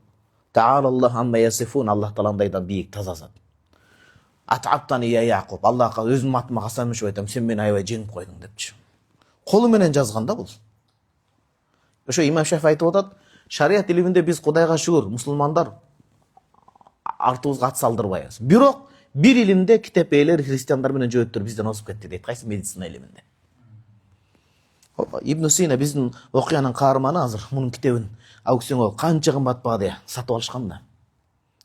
Таалаллах амма ясифун, Аллах тааландайдан бийик таза зат. Атаптани я Яакуб, Аллахка өзүмдүн атыма касам ишип айтам, сен мени аябай жеңип койдуң депчи. Колу менен жазган да бул. Ошо Имам Шафи айтып атат, шарият илиминде биз Кудайга шүгүр, мусулмандар артыбызга ат салдырбайбыз. Бирок бир илимде китеп ээлери христиандар менен жөөттөр бизден озуп кетти дейт. Кайсы медицина илиминде. Ибн Сина биздин окуянын каарманы азыр мунун китебин аукционго канча кымбат баада сатып алышкан да.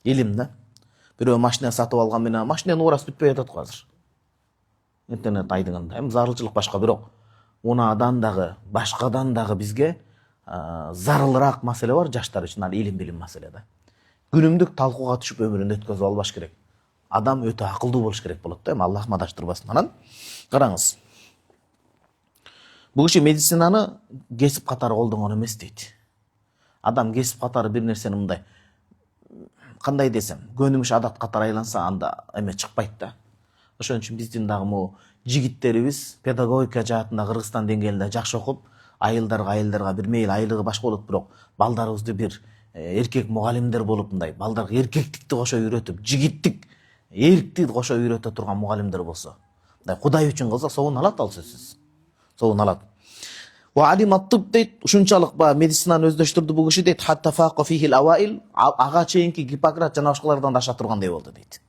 Илим да. Бирөө машина сатып алган менен машинанын уурасы бүтпөй атат го азыр. Интернет айдыгында. Эми зарылчылык башка, бирок унаадан дагы, башкадан дагы бизге зарылыраак маселе бар жаштар үчүн, ал илим билим маселе да. Күнүмдүк талкууга түшүп өмүрүн өткөзүп албаш керек. Адам өтө акылдуу болуш керек болот да, эми Аллах мадаштырбасын. Анан караңыз. Бул киши медицинаны кесип катары колдонгон эмес дейт. Адам кесип катары бир нерсени мындай кандай десем, көнүмүш адат катары айланса, анда эме чыкпайт да. Ошон үчүн биздин дагы могу жигиттерибиз педагогика жаатында Кыргызстан деңгээлинде жакшы окуп, айылдарга бир мейли айлыгы башка болот, бирок балдарыбызды бир эркек мугалимдер болуп, мындай балдарга эркектикти кошо үйрөтүп, жигиттик, эркти кошо үйрөтө турган мугалимдер болсо, мындай Кудай үчүн кылса, собун алат ал сөзсүз. Собун алат. Ва алимат-тиб дейт, ушунчалык медицинаны өздөштүрдү бул киши дейт, хатта фаqa фихил аваил, ага чейинки Гиппократ жана башкалардан да аша тургандай болду дейт.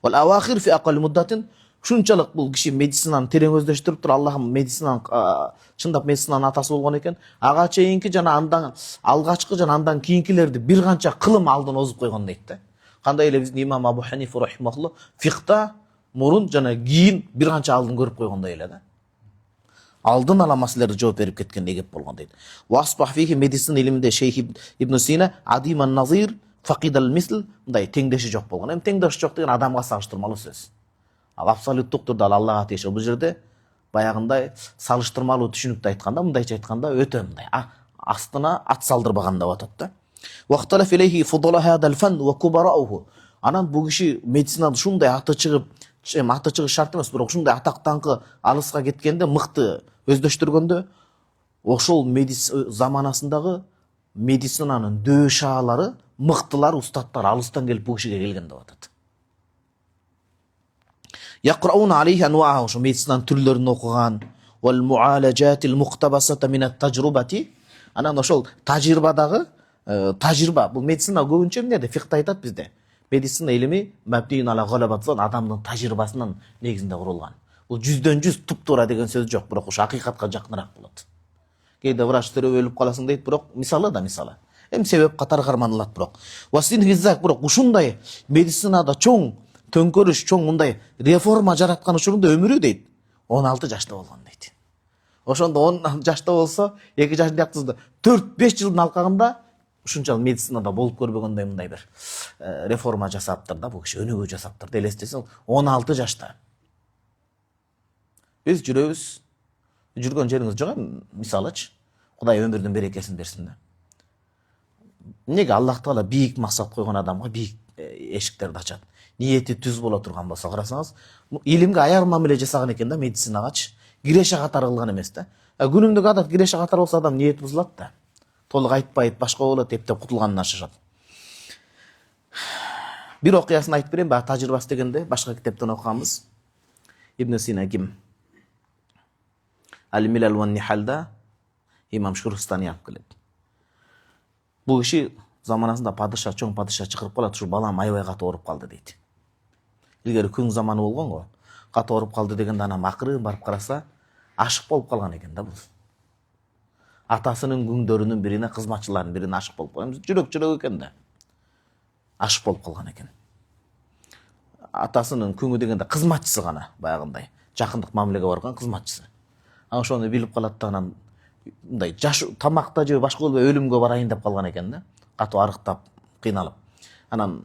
Вал авахир фи акал муддатин, ушунчалык бул киши медицинаны терең өздөштүрүп туруп, Аллахым медицинанын чындап медицинанын атасы болгон экен. Ага чейинки жана андан алгачкы жана андан кийинкилерди бир канча кылым алдын озуп койгон дейт да. Кандай эле биздин имам Абу Ханифа рахимахуллах фикта мурун жана кийин бир канча алдын көрүп койгондой эле да. Алдын ала маселелерди жооп берип кеткендей кеп болгон дейт. Васбах фихи медицина илиминде Шейх Ибн Сина адиман назир факидал мисл, мындай теңдеши жок болгон. Эми теңдеши жок деген адамга салыштырмалуу сөз. Ал абсолюттук түрдө Аллага тиешелүү. Бул жерде баягындай салыштырмалуу түшүнүктү айтканда, мындайча айтканда өтө мындай астына ат салдырбаган деп атат да. Вақталаф илейхи фудала хадал фан ва кубарауһу. Анан бул киши медицинада шундай аты чыгып, аты чыгыш шарт эмес, бирок шундай атак даңкы алыска кеткенде, мыкты өздөштүргөндө, ошол заманасындагы медицинанын дөшаалары, мыктылар, устаттар алыстан келип бул кишиге келген деп атат. Яқрауна алейхи ануаха, ошо медицинанын түрлөрүн окуган, вал муалажатил муктабасата минат тажрубати. Анан ошол тажрыйбадагы тажрыйба, бул медицина көбүнчө эмнеде фикта айтат бизде. Медицина илими мабниюн ала галабатсан, адамдын тажрыйбасынын негизинде курулган. Бул 100/100 туп-туура деген сөз жок, бирок ошо акыйкатка жакыныраак болот. Кээде врачтар өлүп каласың дейт, бирок мисалы. Эми себеп катары карманылат бирок. Васин хиззак, бирок ушундай медицинада чоң төңкөрүш, чоң мындай реформа жараткан учурунда өмүрү дейт 16 жашта болгон дейт. Ошондо 10 жашта болсо, 2 жаш диагнозду 4-5 жылдын алкагында ушунчалык медицинада болуп көрбөгөндөй мындай бир реформа жасаптыр да, бул киши өнүгүү жасаптыр. Элестесең 16 жашта. Биз жүрөбүз, жүргөн жериңиз жок эми, мисалычы. Кудай өмүрдүн берекесин берсин да. Неге Аллах Таала бийик максат койгон адамга бийик эшиктерди ачат. Ниети түз боло турган болсо, карасаңыз, илимге аяр мамиле жасаган экен да, медицинагачы. Киреше катары кылган эмес да. Күнүмдүк адат киреше катары болсо адам ниет бузулат да. Толук айтпайт, башка болот, эптеп кутулганынан шашат. Бир окуясын айтып берейин, баягы тажрыйбасы дегенде башка китептен окуганбыз. Ибн Сина ким? Ал-Милал ва Нихалда имам Шурстани алып келет. Бул киши заманасында падыша, чоң падыша чакырып калат, ушу балам аябай катуу ооруп калды дейт. Илгери күн заманы болгон го. Катуу ооруп калды дегенде анан акырын барып караса, ашык болуп калган экен да бул. Атасынын күңдөрүнүн бирине, кызматчыларынын бирине ашык болуп калган. Жүрөк экен да. Ашык болуп калган экен. Атасынын күңү дегенде кызматчысы гана, баягындай. Жакындык мамилеге барган кызматчысы. Анан ошону билип калат да, анан мындай жаш тамакта же башка болбой өлүмгө барайын деп калган экен да. Катуу арыктап, кыйналып. Анан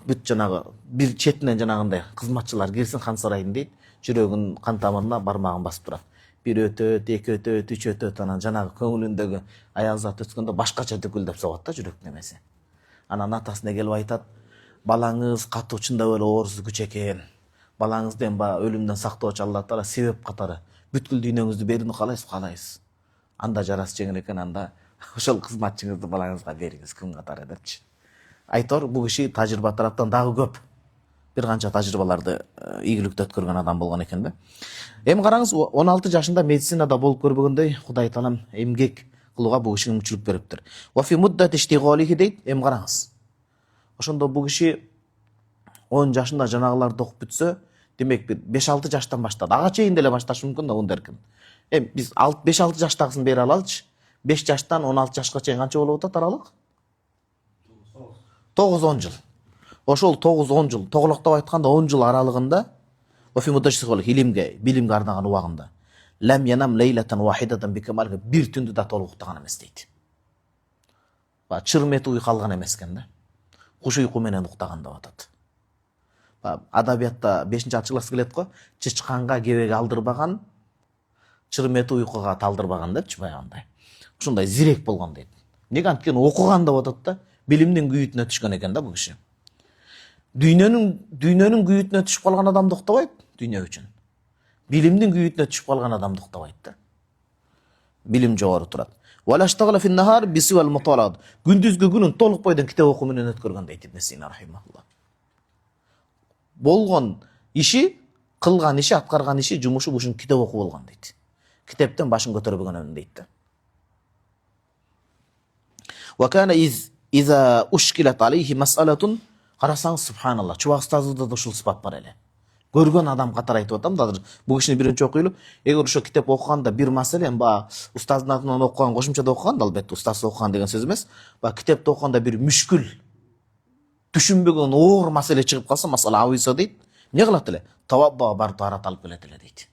бүт жанагы бир четинен жанагындай кызматчылар кирсин хан сарайын дейт. Жүрөгүнүн кан тамырына бармагын басып турат. Бир өтөт, эки өтөт, үч өтөт, анан жанагы көңүлүндөгү аял зат өткөндө башкача дүкүлдөп согот да жүрөк немеси. Анан атасына келип айтат: "Балаңыз катуу чындап эле оорусу күч экен. Балаңызден өлүмдөн сактоочу Алла Таала себеп катары бүткүл дүйнөңүздү берүүнү каалайсыз. Анда жарасы жеңил экен, анда ошол кызматчыңызды балаңызга бериңиз күн катары" депчи. Айтор, бул киши тажрыйба тараптан дагы көп. Бир канча тажрыйбаларды ийгиликтүү өткөргөн адам болгон экен да. Эми караңыз, 16 жашында медицинада болуп көрбөгөндөй Кудай Таалам эмгек кылууга бул кишиге мүмкүнчүлүк бериптир. Ва фи муддати иштигалихи дейт. Эми караңыз. Ошондо бул киши 10 жашында жанагыларды окуп бүтсө, демек бир 5-6 жаштан баштады. Ага чейин деле башташы мүмкүн да мындай эркин. Эми биз 5-6 жаштагысын бере алалычы. 5 жаштан 16 жашка чейин канча болуп атат аралык? 9-10 жыл. Ошол 9-10 жыл, тоголоктоп айтканда 10 жыл аралыгында илимге, билимге арнаган убагында лам янам лейлатан вахидатан бикамалга бир түндү да толук уктаган эмес дейт. Чырмет уйку алган эмес экен да. Куш уйку менен уктаган деп атат. Адабиятта 5-алты класс келет го, чычканга кебеге алдырбаган, чырмет уйкуга талдырбаган депчи баягындай. Ушундай зирек болгон дейт. Неге анткени окуган деп атат да, билимдин күйүтүнө түшкөн экен да бул киши. Дүйнөнүн күйүтүнө түшүп калган адамды уктабайт, дүйнө үчүн. Билимдин күйүтүнө түшүп калган адамды уктабайт да. Билим жогору турат. Валаштагала фин нахар бисвал муталад. Күндүзгү күнүн толук бойдон китеп окуу менен өткөргөн дейт Ибн Сина рахимахуллах. Болгон иши, кылган иши, аткарган иши, жумушу ушун китеп окуу болгон дейт. Китептен башын көтөрбөгөн дейт да. Ва кана иза ушкилат алейхи мас'алатун. Карасаңыз, субханалла, чубак устазыбызда да ушул сыпат бар эле. Көргөн адам катары айтып атам да, бул кишини биринчи окуйлу. Эгер ошо китеп окуганда бир маселе, устаздын атынан окуган, кошумчада окуган да, албетте устаз окуган деген сөз эмес. Китепти окуганда бир мүшкүл, түшүнбөгөн оор маселе чыгып калса, масала абыйса дейт, эмне кылат эле? Тавабба барып тарат алып келет эле дейт.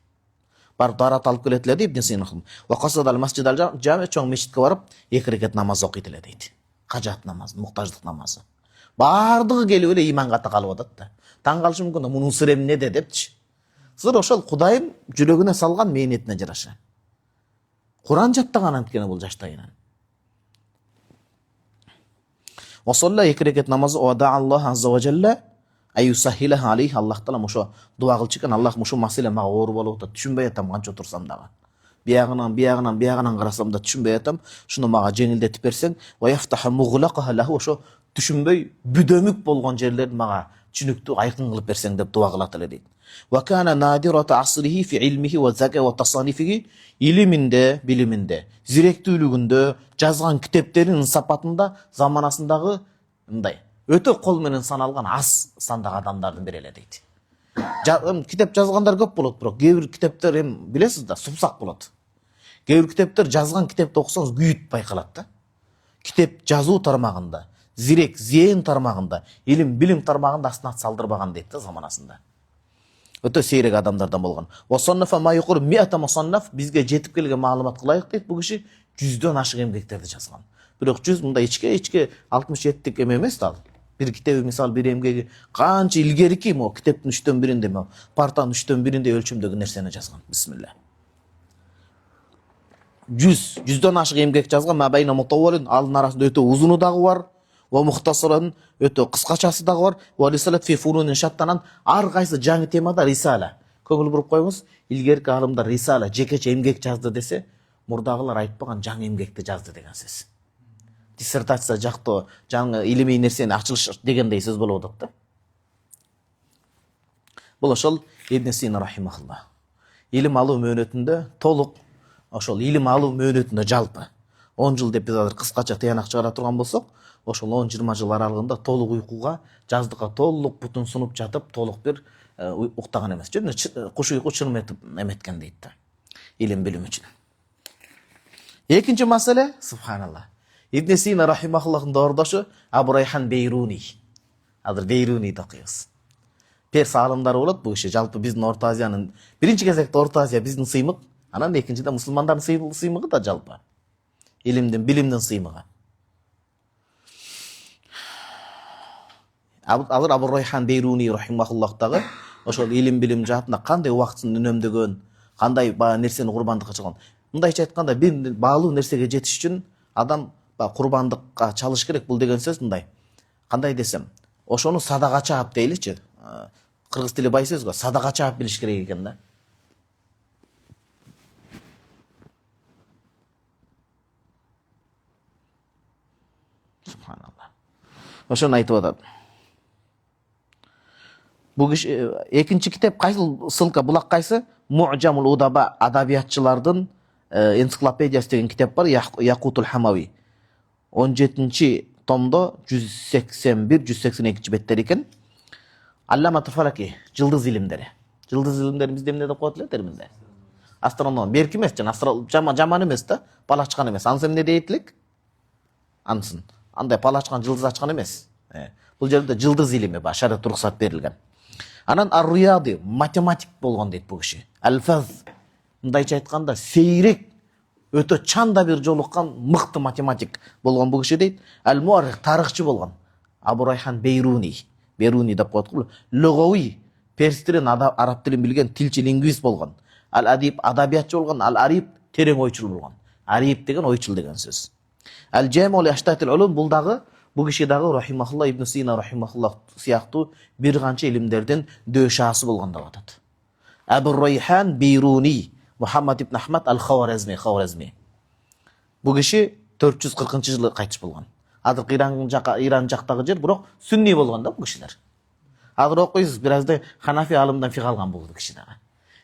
Барып тарат алып келет эле дейт Ибн Сина. Ва касадал масжидал жаме, чоң мешитке барып 2 рекат намаз окуйт эле дейт. Кажат намазы, муктаждык намазы. Бардыгы келип эле иманга такалып атат да. Таң калышы мүмкүн да, мунун сыры эмнеде депчи. Сыр ошол Кудайым жүрөгүнө салган мээнетине жараша. Куран жаттаган анткени бул жаштайынан. Ва салла 2 рекет намазы ва да Аллах азза ва жалла аюсахилаха алейх. Аллах тағала мошо дуа кылчу экен, Аллах мошо маселе мага оор болуп атат, түшүнбөй атам канча отурсам дагы. Биягынан карасам да түшүнбөй атам. Шуну мага жеңилдетип берсең, ва яфтаха муглaqaha лаху, ошо түшүнбөй бүдөмүк болгон жерлерди мага түшүнүктүү айкын кылып берсең деп дуа кылат эле дейт. Ва кана надирата асрихи фи илмихи ва зака ва тасанифихи, илиминде, билиминде, зиректүүлүгүндө, жазган китептеринин сапатында заманасындагы мындай өтө кол менен саналган аз сандагы адамдардын бири эле дейт. Китеп жазгандар көп болот, бирок кээ бир китептер билесиз да, сумсак болот. Кээ бир китептер жазган китепти окусаңыз күйүт байкалат да. Китеп жазуу тармагында, зирек, зээн тармагында, илим, билим тармагында аснат салдырбаган дейт да заманасында. Өтө сейрек адамдардан болгон. Wasonnafa ma yuqur 100 musannaf, бизге жетип келген маалымат кылайык дейт. Бул киши 100дөн ашык эмгектерди жазган. Бирок 100 мындай ичке 67тик эме эмес да. Бир китеби мисал бир эмгеги канча илгерики мо китептин 3төн биринде мо партанын 3төн биринде өлчөмдөгү нерсени жазган. Бисмилла. 100дөн ашык эмгек жазган. Мабайна мутаввалин, алын арасында өтө узуну дагы бар. Ва мухтасаран, өтө кыскачасы дагы бар. Ва рисалат фи фурунин шаттанан, ар кайсы жаңы темада рисала. Көңүл буруп коюңуз, илгерки алымдар рисала, жекече эмгек жазды десе, мурдагылар айтпаган жаңы эмгекти жазды деген сөз. Диссертация жактоо, жаңы илимий нерсени ачылыш дегендей сөз болуп атат да. Бул ошол Ибн Сина рахимахулла. Илим алуу мөөнөтүндө толук, ошол илим алуу мөөнөтүндө жалпы 10 жыл деп биз азыр кыскача тыянак чыгара турган болсок, ошол 10-20 жыл аралыгында толук уйкуга, жаздыкка толук бутун сунуп жатып, толук бир уктаган эмес. Жөн куш уйку чырым этип эметкен дейт да. Илим билим үчүн. Экинчи маселе, субханалла. Ибн Сина рахимахуллахтын доордошу Абу Райхан Бейруни. Азыр Бейруниди окуйбуз. Перс алымдары болот бул киши. Жалпы биздин Орто Азиянын биринчи кезекте Орто Азия биздин сыймык, анан экинчиде мусулмандардын сыймыгы да жалпы. Илимдин, билимдин сыймыгы. Азыр Абу Райхан Бейруни рахимахуллахтагы ошол илим билим жаатында кандай убактын үнөмдөгөн, кандай нерсени курбандыкка чалган. Мындайча айтканда, бир баалуу нерсеге жетиш үчүн адам курбандыкка чалыш керек. Бул деген сөз мындай. Кандай десем, ошону садака чаап дейличи. Кыргыз тили бай сөз го, садака чаап билиш керек экен да. Субханалла. Ошону айтып атат. Бул киши экинчи китеп кайсы ссылка булак кайсы? Му'жамул удаба, адабиятчылардын энциклопедиясы деген китеп бар, Якутул Хамави. 17-чи томдо 181-182 беттер экен. Алламатул Фалаки, жылдыз илимдери. Жылдыз илимдери бизде эмне деп коет эле терминде? Астроном, берки эмес, жаман эмес да, палачкан эмес. Ансы эмне дейт элек? Ансын. Андай палачкан, жылдыз ачкан эмес. Бул жерде жылдыз илими бар, шариат уруксат берилген. Анан ар-Рияди, математик болгон дейт бул киши. Алфаз, мындайча айтканда, сейрек өтө чанда бир жолуккан мыкты математик болгон бул киши дейт. Ал-Муаррих, тарыхчы болгон. Абу Райхан Бейруни деп коет го. Лугави, перс тилин, араб тилин билген тилчи лингвист болгон. Ал-Адиб, адабиятчы болгон. Ал-Ариб, терең ойчул болгон. Ариб деген ойчул деген сөз. Ал-Жами'у ли-Аштатил улум, бул дагы бул киши дагы рахимахулла Ибн Сина рахимахулла сыяктуу бир канча илимдердин дөшасы болгон деп атат. Абу Райхан Бейруни, Мухаммад ибн Ахмад ал-Хаваразми. Бул киши 440-жылы кайтыш болгон. Азыр Иран жактагы жер, бирок сүнни болгон да бул кишилер. Азыр окуйсуз, биразда Ханафи алымдан фик алган бул киши дагы.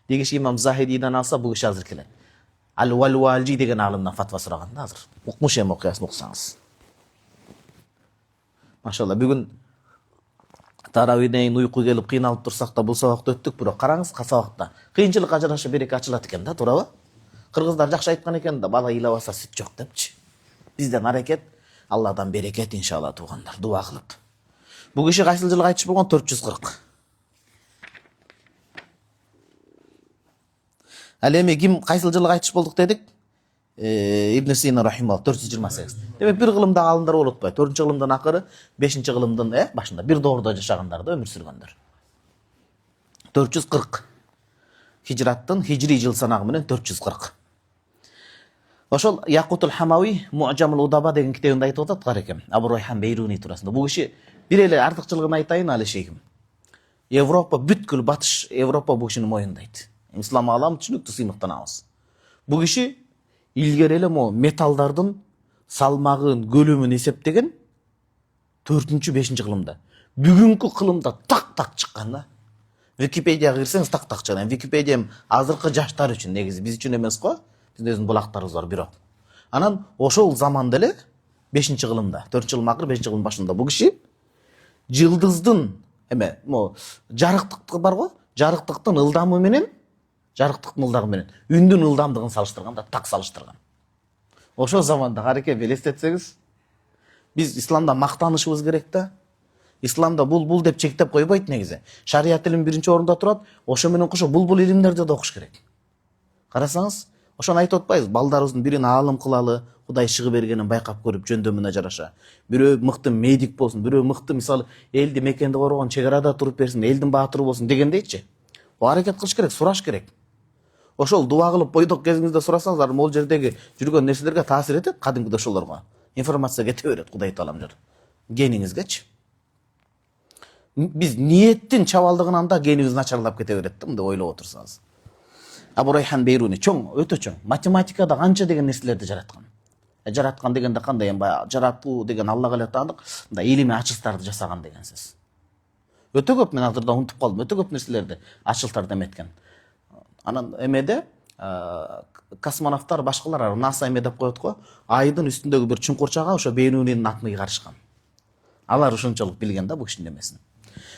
Дегиш имам Захидиден алса, бул киши азыр келет. Ал-Валвалжи деген алымдан фатва сураган да азыр. Укмуш эми окуясын уксаңыз. Машалла, бүгүн таравиден уйку келип кыйналып турсак да бул сабакты өттүк, бирок караңыз, сабакта кыйынчылыкка жараша береке ачылат экен да, туурабы? Кыргыздар жакшы айткан экен да, бала ыйлабаса сүт жок депчи. Бизден аракет, Алладан берекет иншалла туугандар, дуа кылып. Бул киши кайсыл жылы кайтыш болгон? 440. Ал эми ким кайсыл жылы кайтыш болдук дедик? Ибн Сина рахималлах 428. Демек бир кылымда алымдар болуп атпайбы? 4-чү кылымдан акыры, 5-чи кылымдын башында бир доордо жашагандар да, өмүр сүргөндөр. 440. Хижраттын хижри жыл санагы менен 440. Ошол Якутул Хамави Муъжамул Удаба деген китебинде айтып атат карекем. Абу Райхан Бейруни туурасында. Бул киши бир эле артыкчылыгын айтайын али шейхим. Европа бүткүл батыш Европа бул кишини моюндайт. Ислам алам түшүнүктүү сыймыктанабыз. Бул киши илгери эле мо металлдардын салмагын, көлөмүн эсептеген 4-5 кылымда. Бүгүнкү кылымда так чыккан да. Википедияга кирсеңиз так чыгат. Википедия азыркы жаштар үчүн, негизи биз үчүн эмес го. Биздин өзүнүн булактарыбыз бар бирок. Анан ошол заманда эле 5-кылымда, 4-кылым акыр 5-кылым башында бул киши жылдыздын эме, мо жарыктык бар го, жарыктыктын ылдамы менен, үндүн ылдамдыгын салыштырган да, так салыштырган. Ошол заманда кареке элестетсеңиз, биз исламда мактанышыбыз керек да. Исламда бул деп чектеп койбойт негизи. Шарият илим биринчи орунда турат, ошо менен кошо бул илимдерди да окуш керек. Карасаңыз, ошону айтып атпайбыз, балдарыбыздын бирин аалым кылалы, Кудай шыгы бергенин байкап көрүп жөндөмүнө жараша. Бирөө мыкты медик болсун, бирөө мыкты мисалы элди мекенди коргон чек арада туруп берсин, элдин баатыры болсун дегендейчи. Аракет кылыш керек, сураш керек. Ошол дуа кылып бойдок кезиңизде сурасаңыздар, могул жердеги жүргөн нерселерге таасир этет, кадимкиде ошолорго. Информация кете берет Кудай таалам жер. Гениңизгечи. Биз ниеттин чабалдыгынан да генибиз начарлап кете берет да, мындай ойлоп отурсаңыз. Абу Райхан Бейруни өтө чоң. Математикада канча деген нерселерди жараткан. Жараткан дегенде кандай, жаратуу деген Аллага эле таандык, мындай илимий ачылыктарды жасаган деген сөз. Өтө көп, мен азырда унутуп калдым, өтө көп нерселерди ачылыктарды эметкен. Анан эмеде космонавттар башкалар НАСА эме деп коет го, айдын үстүндөгү бир чуңкурчага ошо Бейрунинин атын ыйгарышкан. Алар ушунчалык билген да бул кишинин эмесин.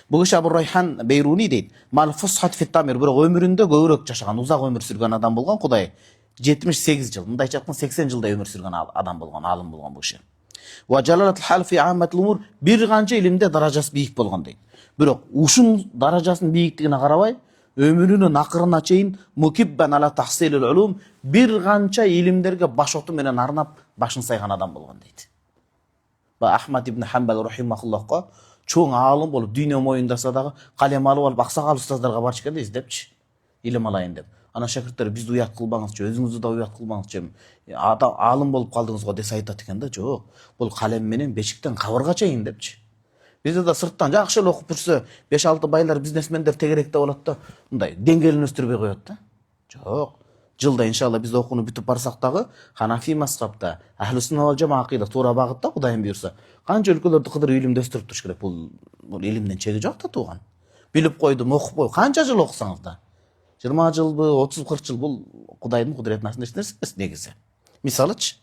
Бул киши Абу Райхан Бейруни дейт. Мал фусхат фиттамир, бирок өмүрүндө көбүрөөк жашаган, узак өмүр сүргөн адам болгон. Кудай 78 жыл, мындайча айтканда 80 жылдай өмүр сүргөн адам болгон, алым болгон бул киши. Ва жалалатул хал фи амматул умур, бир канча илимде даражасы бийик болгон дейт. Бирок ушун даражасынын бийиктигине карабай, өмүрүнүн акырына чейин мукиббан ала тахсилул улум, бир канча илимдерге баш оту менен арнап башын сайган адам болгон дейт. Ба Ахмад ибн Хамбал рахимахуллахка чоң аалым болуп дүйнө моюндаса дагы калем алып алып аксакал устаздарга барчу экен да, издепчи илим алайын деп. Анан шакирттер бизди уят кылбаңызчы, өзүңүздү да уят кылбаңызчы. Аалым болуп калдыңыз го десе айтат экен да, жок, бул калем менен бешиктен кабырга чейин депчи. Бизде да сырттан жакшы эле окуп жүрсө 5-6 байлар, бизнесмендер тегеректе болот да, мындай деңгээлин өстүрбөй коет да. Жок. Жылда иншалла биз окууну бүтүп барсак дагы Ханафи мазхабта, Ахлу сунна вал жамаа акыйда туура багытта Кудайым буйрса, канча өлкөлөрдү кыдырып илимди өстүрүп туруш керек. Бул илимдин чеги жок да тууган. Билип койдум, окуп канча жыл окусаңыз да. 20 жылбы, 30-40 жыл бул Кудайдын кудуретинин астында эч нерсе эмес негизи. Мисалычы,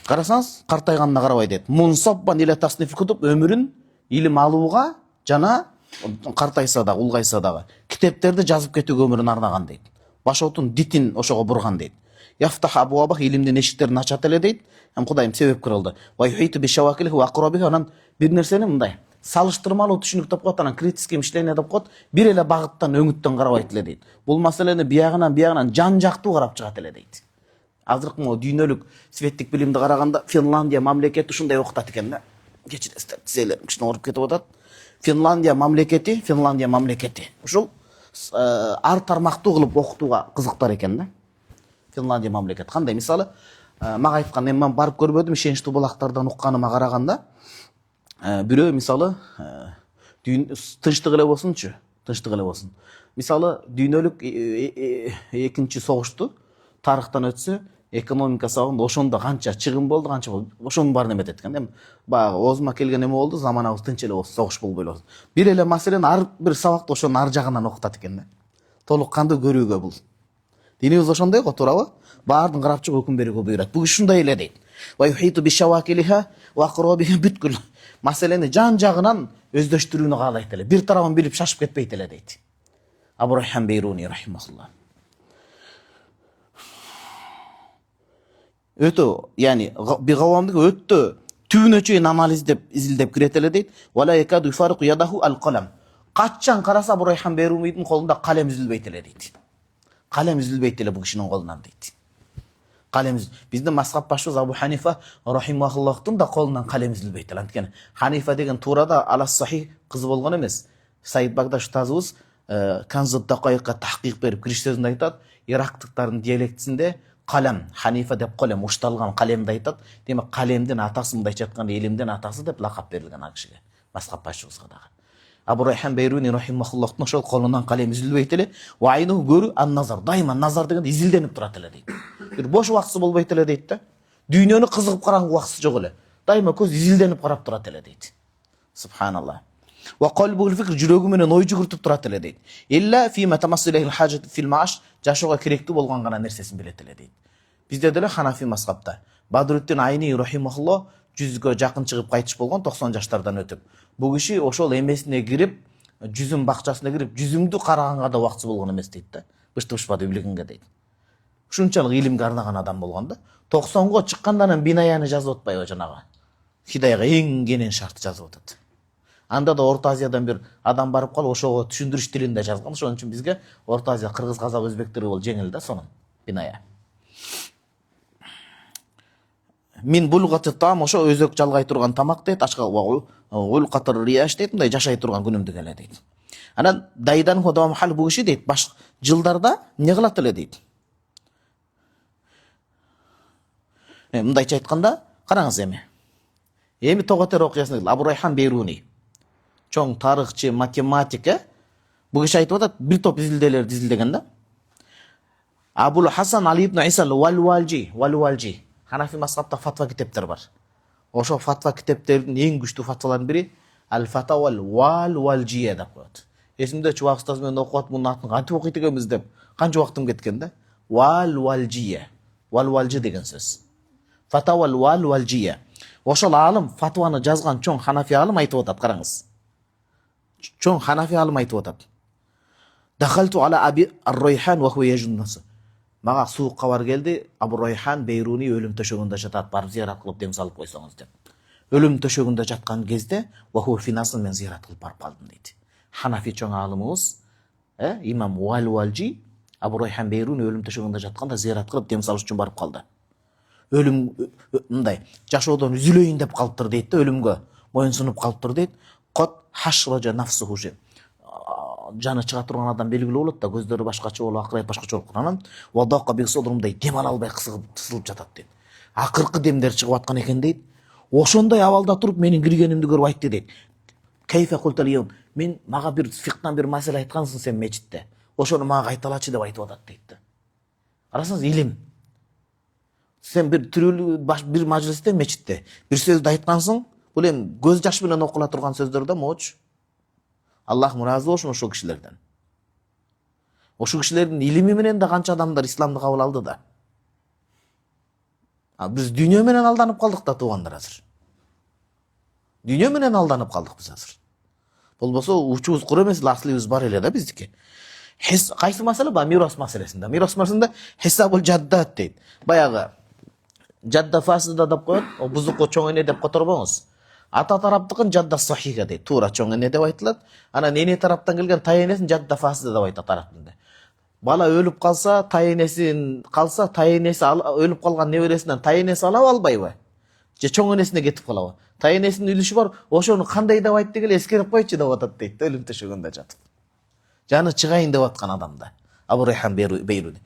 карасаңыз, картайганына карабай дейт. Мунсаббан иле тасниф кутуб, өмүрүн илим алууга жана картайса дагы, улгайса дагы китептерди жазып кетүүгө өмүрүн арнаган дейт. Башотун дитин ошого бурган дейт. Яфтах абуабах, илимдин эшиктерин ачат эле дейт. Кудайым себеп кылды. Ва юхиту бишавакилихи ва акрабихи, анан бир нерсени мындай салыштырмалуу түшүнүк деп коет, анан критический мышление деп коет. Бир эле багыттан, өңүттөн карабайт эле дейт. Бул маселени биягынан жан жактуу карап чыгат эле дейт. Азыркы дүйнөлүк светтик билимди караганда Финляндия мамлекети ушундай окутат экен да. Кечиресиздер, тизелерим кичине ооруп кетип атат. Финляндия мамлекети. Ушул ар тармактуу кылып окутууга кызыктар экен да. Финляндия мамлекети кандай? Мисалы, мага айткан, мен барып көрбөдүм, ишеничтүү булактардан укканыма караганда, бирөө мисалы тынчтык эле болсунчу, Мисалы, дүйнөлүк экинчи согушту тарыхтан өтсө, экономика сабагында ошондо канча чыгым болду, ошонун баарын эметет экен. Баягы оозума келген эме болду, заманабыз тынч эле болсун, согуш болбой эле болсун. Бир эле маселени ар бир сабакта ошонун ар жагынан окутат экен да. Толук кандуу көрүүгө бул. Динибиз ошондой го, туурабы? Баардын карап чыгып өкүм берүүгө буйрат. Бул ушундай эле дейт. Ва юхиту бишавакилиха ва акрабиха, бүткүл маселени жан жагынан өздөштүрүүнү каалайт эле. Бир тарабын билип шашып кетпейт эле дейт. Абу Райхан Бейруни рахимахуллах. Өтө, яни бигавамдык өтө түбүнө чейин анализдеп, изилдеп кирет эле дейт. Вала якаду юфарику ядаху ал-қалам. Качан караса Абу Райхан Бейрунидин колунда калем үзүлбөйт эле дейт. Калем үзүлбөйт эле бул кишинин колунан дейт. Калем биздин мазхаб башыбыз Абу Ханифа рахимахуллахтын да колунан калем үзүлбөйт эле. Анткени Ханифа деген туурада алас сахих кызы болгон эмес. Саид Багдаш тазыбыз Канзут Дакайыкка тахкик берип кириш сөзүндө айтат, ирактыктардын диалектисинде қалам, ханифа деп қалам, ұшталған қалемді айтады. Демек қалемден атасы, мындайша айтқанда илимден атасы деп лақап берілген ал кишиге, мазхаб башчыбызга. Абу Райхан Бейруни рахимахуллахтың ошол колунан калем изилбейт эле, ва айну көрү ан назар, дайыма назар дегенде изилденип турат эле дейт. Бир бош убакытсы болбойт эле дейт да. Дүйнөнү кызыгып караган убакытсы жок эле. Дайыма көз изилденип карап турат эле дейт. Субханаллах. Ва калбул фикр, жүрөгү менен ой жүгүртүп турат эле дейт. Илля фи матамассилахил хажат фил мааш, жашоого керектүү болгон гана нерсесин билет эле дейт. Бизде деле Ханафи мазхабта Бадрутдин Айни рахимахуллах 100гө жакын чыгып кайтыш болгон 90 жаштардан өтүп. Бул киши ошол эмесине кирип, жүзүм бакчасына кирип, жүзүмдү караганга да убакытсы болгон эмес дейт да. Бышты-бышпады билгенге дейт. Ушунчалык илимге арнаган адам болгон да. 90го чыккандан бинаяны жазып атпайбы жанагы. Хидайга эң кенен шарт жазып атат. Анда да Орто Азиядан бир адам барып калып, ошого түшүндүрүш тилинде жазган. Ошон үчүн бизге Орто Азия, кыргыз, казак, өзбектер бол жеңил да сонун биная. Мин булгаты там, ошо өзөк жалгай турган тамак дейт, ачка ул катыр рияш дейт, мындай жашай турган күнүмдүк эле дейт. Анан дайдан ходом хал бул киши дейт, баш жылдарда эмне кылат эле дейт. Мындайча айтканда, караңыз эми. Эми тоготер окуясын Абу Райхан Бейруни, чоң тарыхчы, математик, бул киши айтып атат, бир топ изилдөөлөрдү изилдеген да. Абул Хасан Али ибн Иса Валвалжи, Ханафи мазхабта фатва китептер бар. Ошо фатва китептердин эң күчтүү фатваларынын бири Аль-Фатавал Валвалжия деп коет. Эсимде чубак устаз менен окуп мунун атын кантип окуйт экенбиз деп канча убактым кеткен да. Валвалжия. Валвалжи деген сөз. Фатавал Валвалжия. Ошол алым фатваны жазган чоң Ханафи алым айтып атат, караңыз. Чоң Ханафи алым айтып атат. Дахалту ала Аби Ар-Райхан ва хува яжуннас. Мага суук кабар келди, Абу Райхан Бейруни өлүм төшөгүндө жатат, барып зиярат кылып дем салып койсоңуз деп. Өлүм төшөгүндө жаткан кезде ва хува финасын мен зиярат кылып барып калдым дейт. Ханафи чоң алымыбыз, имам Валвалжи Абу Райхан Бейруни өлүм төшөгүндө жатканда зиярат кылып дем салыш үчүн барып калды. Өлүм мындай жашоодон үзүлөйүн деп калыптыр дейт да, өлүмгө моюнсунуп калыптыр дейт. Кот хашража нафсуху же. Жаны чыга турган адам белгилүү болот да, көздөрү башкача болуп, акырайып башкача болуп калган. Вадака бик содрумдай дем ала албай кысылып жатат дейт. Акыркы демдер чыгып аткан экен дейт. Ошондой абалда туруп менин киргенимди көрүп айтты дейт. Кайфа култалиюм, мен мага бир фиктан бир маселе айткансың сен мечитте. Ошону мага кайталачы деп айтып атат дейт да. Карасаңыз илим. Сен бир тирүүлүү бир мажлисте мечитте бир сөздү айткансың, бул эми көз жаш менен окула турган сөздөр да моочу. Аллах муразы болсун ошол кишилерден. Ошол кишилердин илими менен да канча адамдар исламды кабыл алды да. Биз дүйнө менен алданып калдык да туугандар азыр. Дүйнө менен алданып калдык биз азыр. Болбосо учубуз кур эмес, аслыбыз бар эле да биздики. Кайсы маселе ба? Мирос маселесинде. Мирос маселесинде хисабул жаддат дейт. Баягы жадда фасида деп коет, бузукку чоң эне деп которбоңуз. Ата тараптыкын жадда сахиха дейт. Туура чоң эне деп айтылат. Анан эне тараптан келген тай энесин жадда фасида деп айтат араб тилинде. Бала өлүп калса, тай энесин калса, тай энеси өлүп калган небересинен тай энеси алабы, албайбы? Же чоң энесине кетип калабы? Тай энесинин үлүшү бар, ошону кандай деп айтты келе эскерип койчу деп атат дейт, өлүм төшөгүндө жатып. Жаны чыгайын деп аткан адамда. Абу Райхан Бейруни.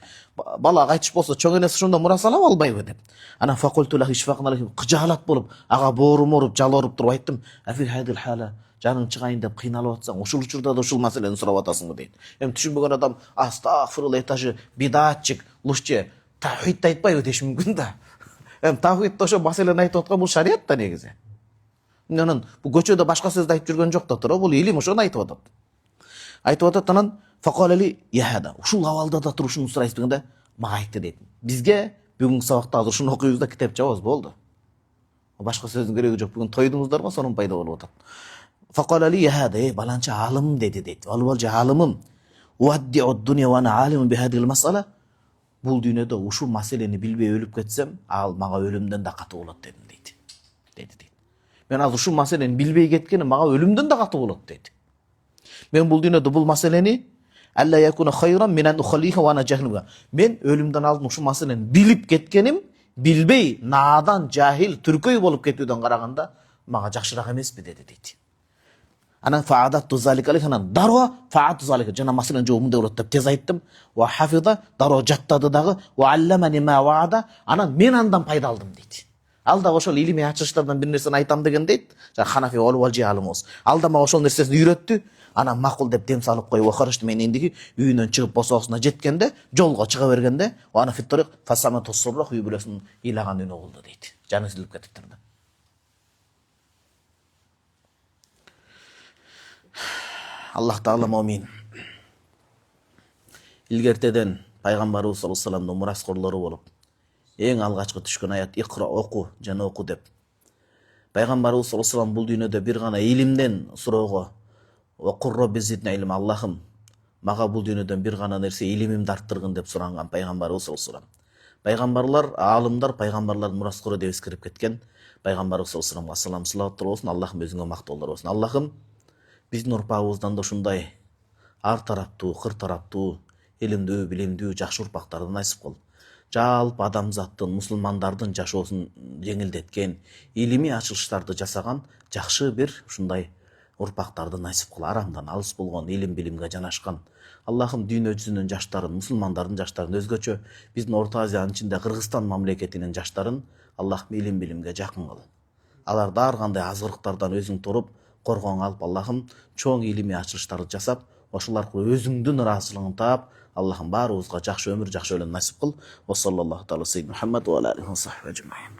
Бала кайтыш болсо чоң энеси ошондо мурас алабы, албайбы деп. Анан факульту лахи шифакна лахи, кыжаалат болуп, ага боорум жалоруп туруп айттым. Афи хадил хала, жаның чыгайын деп кыйналып атсаң, ушул учурда да ушул маселени сурап атасыңбы дейт. Эми түшүнбөгөн адам астагфирулла этажы бидатчик, лушче, тавхидти айтпайбы деш мүмкүн да. Эми тавхидти ошо маселени айтып аткан бул шарият да негизи. Анан бул көчөдө башка сөздү айтып жүргөн жок да тура, бул илим ошону айтып атат. Айтып атат, анан факалали яхада. Ушул абалда да турушун сурайсыз дегенде мага айтты дейт. Бизге бүгүнкү сабакта азыр ушуну окуйбуз китеп жабабыз болду. Башка сөздүн кереги жок. Бүгүн тойдуңуздарбы, сонун пайда болуп атат. Факалали яхада, баланча алым деди дейт. Албалча алымым. Уаддиу дуния ва ана алимун би хадил масала. Бул дүйнөдө ушул маселени билбей өлүп кетсем, ал мага өлүмдөн да катуу болот дедим дейт. Дейт. Мен азыр ушул маселени билбей кеткеним мага өлүмдөн да катуу болот дейт. Мен бул дүйнөдө бул маселени алла якуна хайран минан ухалиха ва ана жахилга. Мен өлүмдөн алдын ушул маселени билип кеткеним, билбей надан, жахил, түркөй болуп кетүүдөн караганда мага жакшыраак эмеспи деди дейт. Анан фаадатту заликалик, анан дароо фаату залика. Жана маселен жоомунда болот деп тез айттым. Ва хафиза, дароо жаттады дагы. Ва алламани ма ваада, анан мен андан пайда алдым дейт. Алда ошол илимий ачылыштардан бир нерсени айтам деген дейт. Жана Ханафи олвалжи алымыбыз. Алда мага ошол нерсесин үйрөттү. Анан макул деп дем салып коюп окарышты. Мен эндиги үйүнөн чыгып босоосуна жеткенде, жолго чыга бергенде, ана фитторик фасама тоссуррак үй бүлөсүнүн ыйлаган үнү болду дейт. Жаны үзүлүп кетиптир да. Аллах Таала момин. Илгертеден пайгамбарыбыз саллаллаху алейхи вассаламдын мураскорлору болуп, эң алгачкы түшкөн аят икра оку, жана оку деп. Пайгамбарыбыз саллаллаху алейхи вассалам бул дүйнөдө бир гана илимден суроого, окур робби зидни илма, Аллахым, мага бул дүйнөдөн бир гана нерсе илимимди арттыргын деп суранган пайгамбарыбыз саллаллаху алейхи вассалам. Пайгамбарлар, аалымдар пайгамбарлардын мураскору деп эскерип кеткен. Пайгамбарыбыз саллаллаху алейхи вассаламга салаваттар болсун. Аллахым өзүңө мактоолор болсун. Аллахым биздин урпагыбыздан да ушундай ар тараптуу, кыр тараптуу, илимдүү, билимдүү, жакшы урпактарды насип кыл. Жалпы адамзаттын, мусулмандардын жашоосун жеңилдеткен, илимий ачылыштарды жасаган жакшы бир ушундай урпактарды насип кыл. Арамдан алыс болгон, илим билимге жанашкан. Аллахым дүйнө жүзүнүн жаштарын, мусулмандардын жаштарын, өзгөчө биздин Орто Азиянын ичинде Кыргызстан мамлекетинин жаштарын Аллахым илим билимге жакын кыл. Аларды ар кандай азгырыктардан өзүң туруп, коргооңо алып, Аллахым чоң илимий ачылыштарды жасап, ошол аркылуу өзүңдүн ыраазычылыгыңды таап, Аллахым баарыбызга жакшы өмүр, жакшы өлүм насип кыл. Ва саллаллаху тааала саййидина Мухаммад ва алейхи ва сахби ажмаин.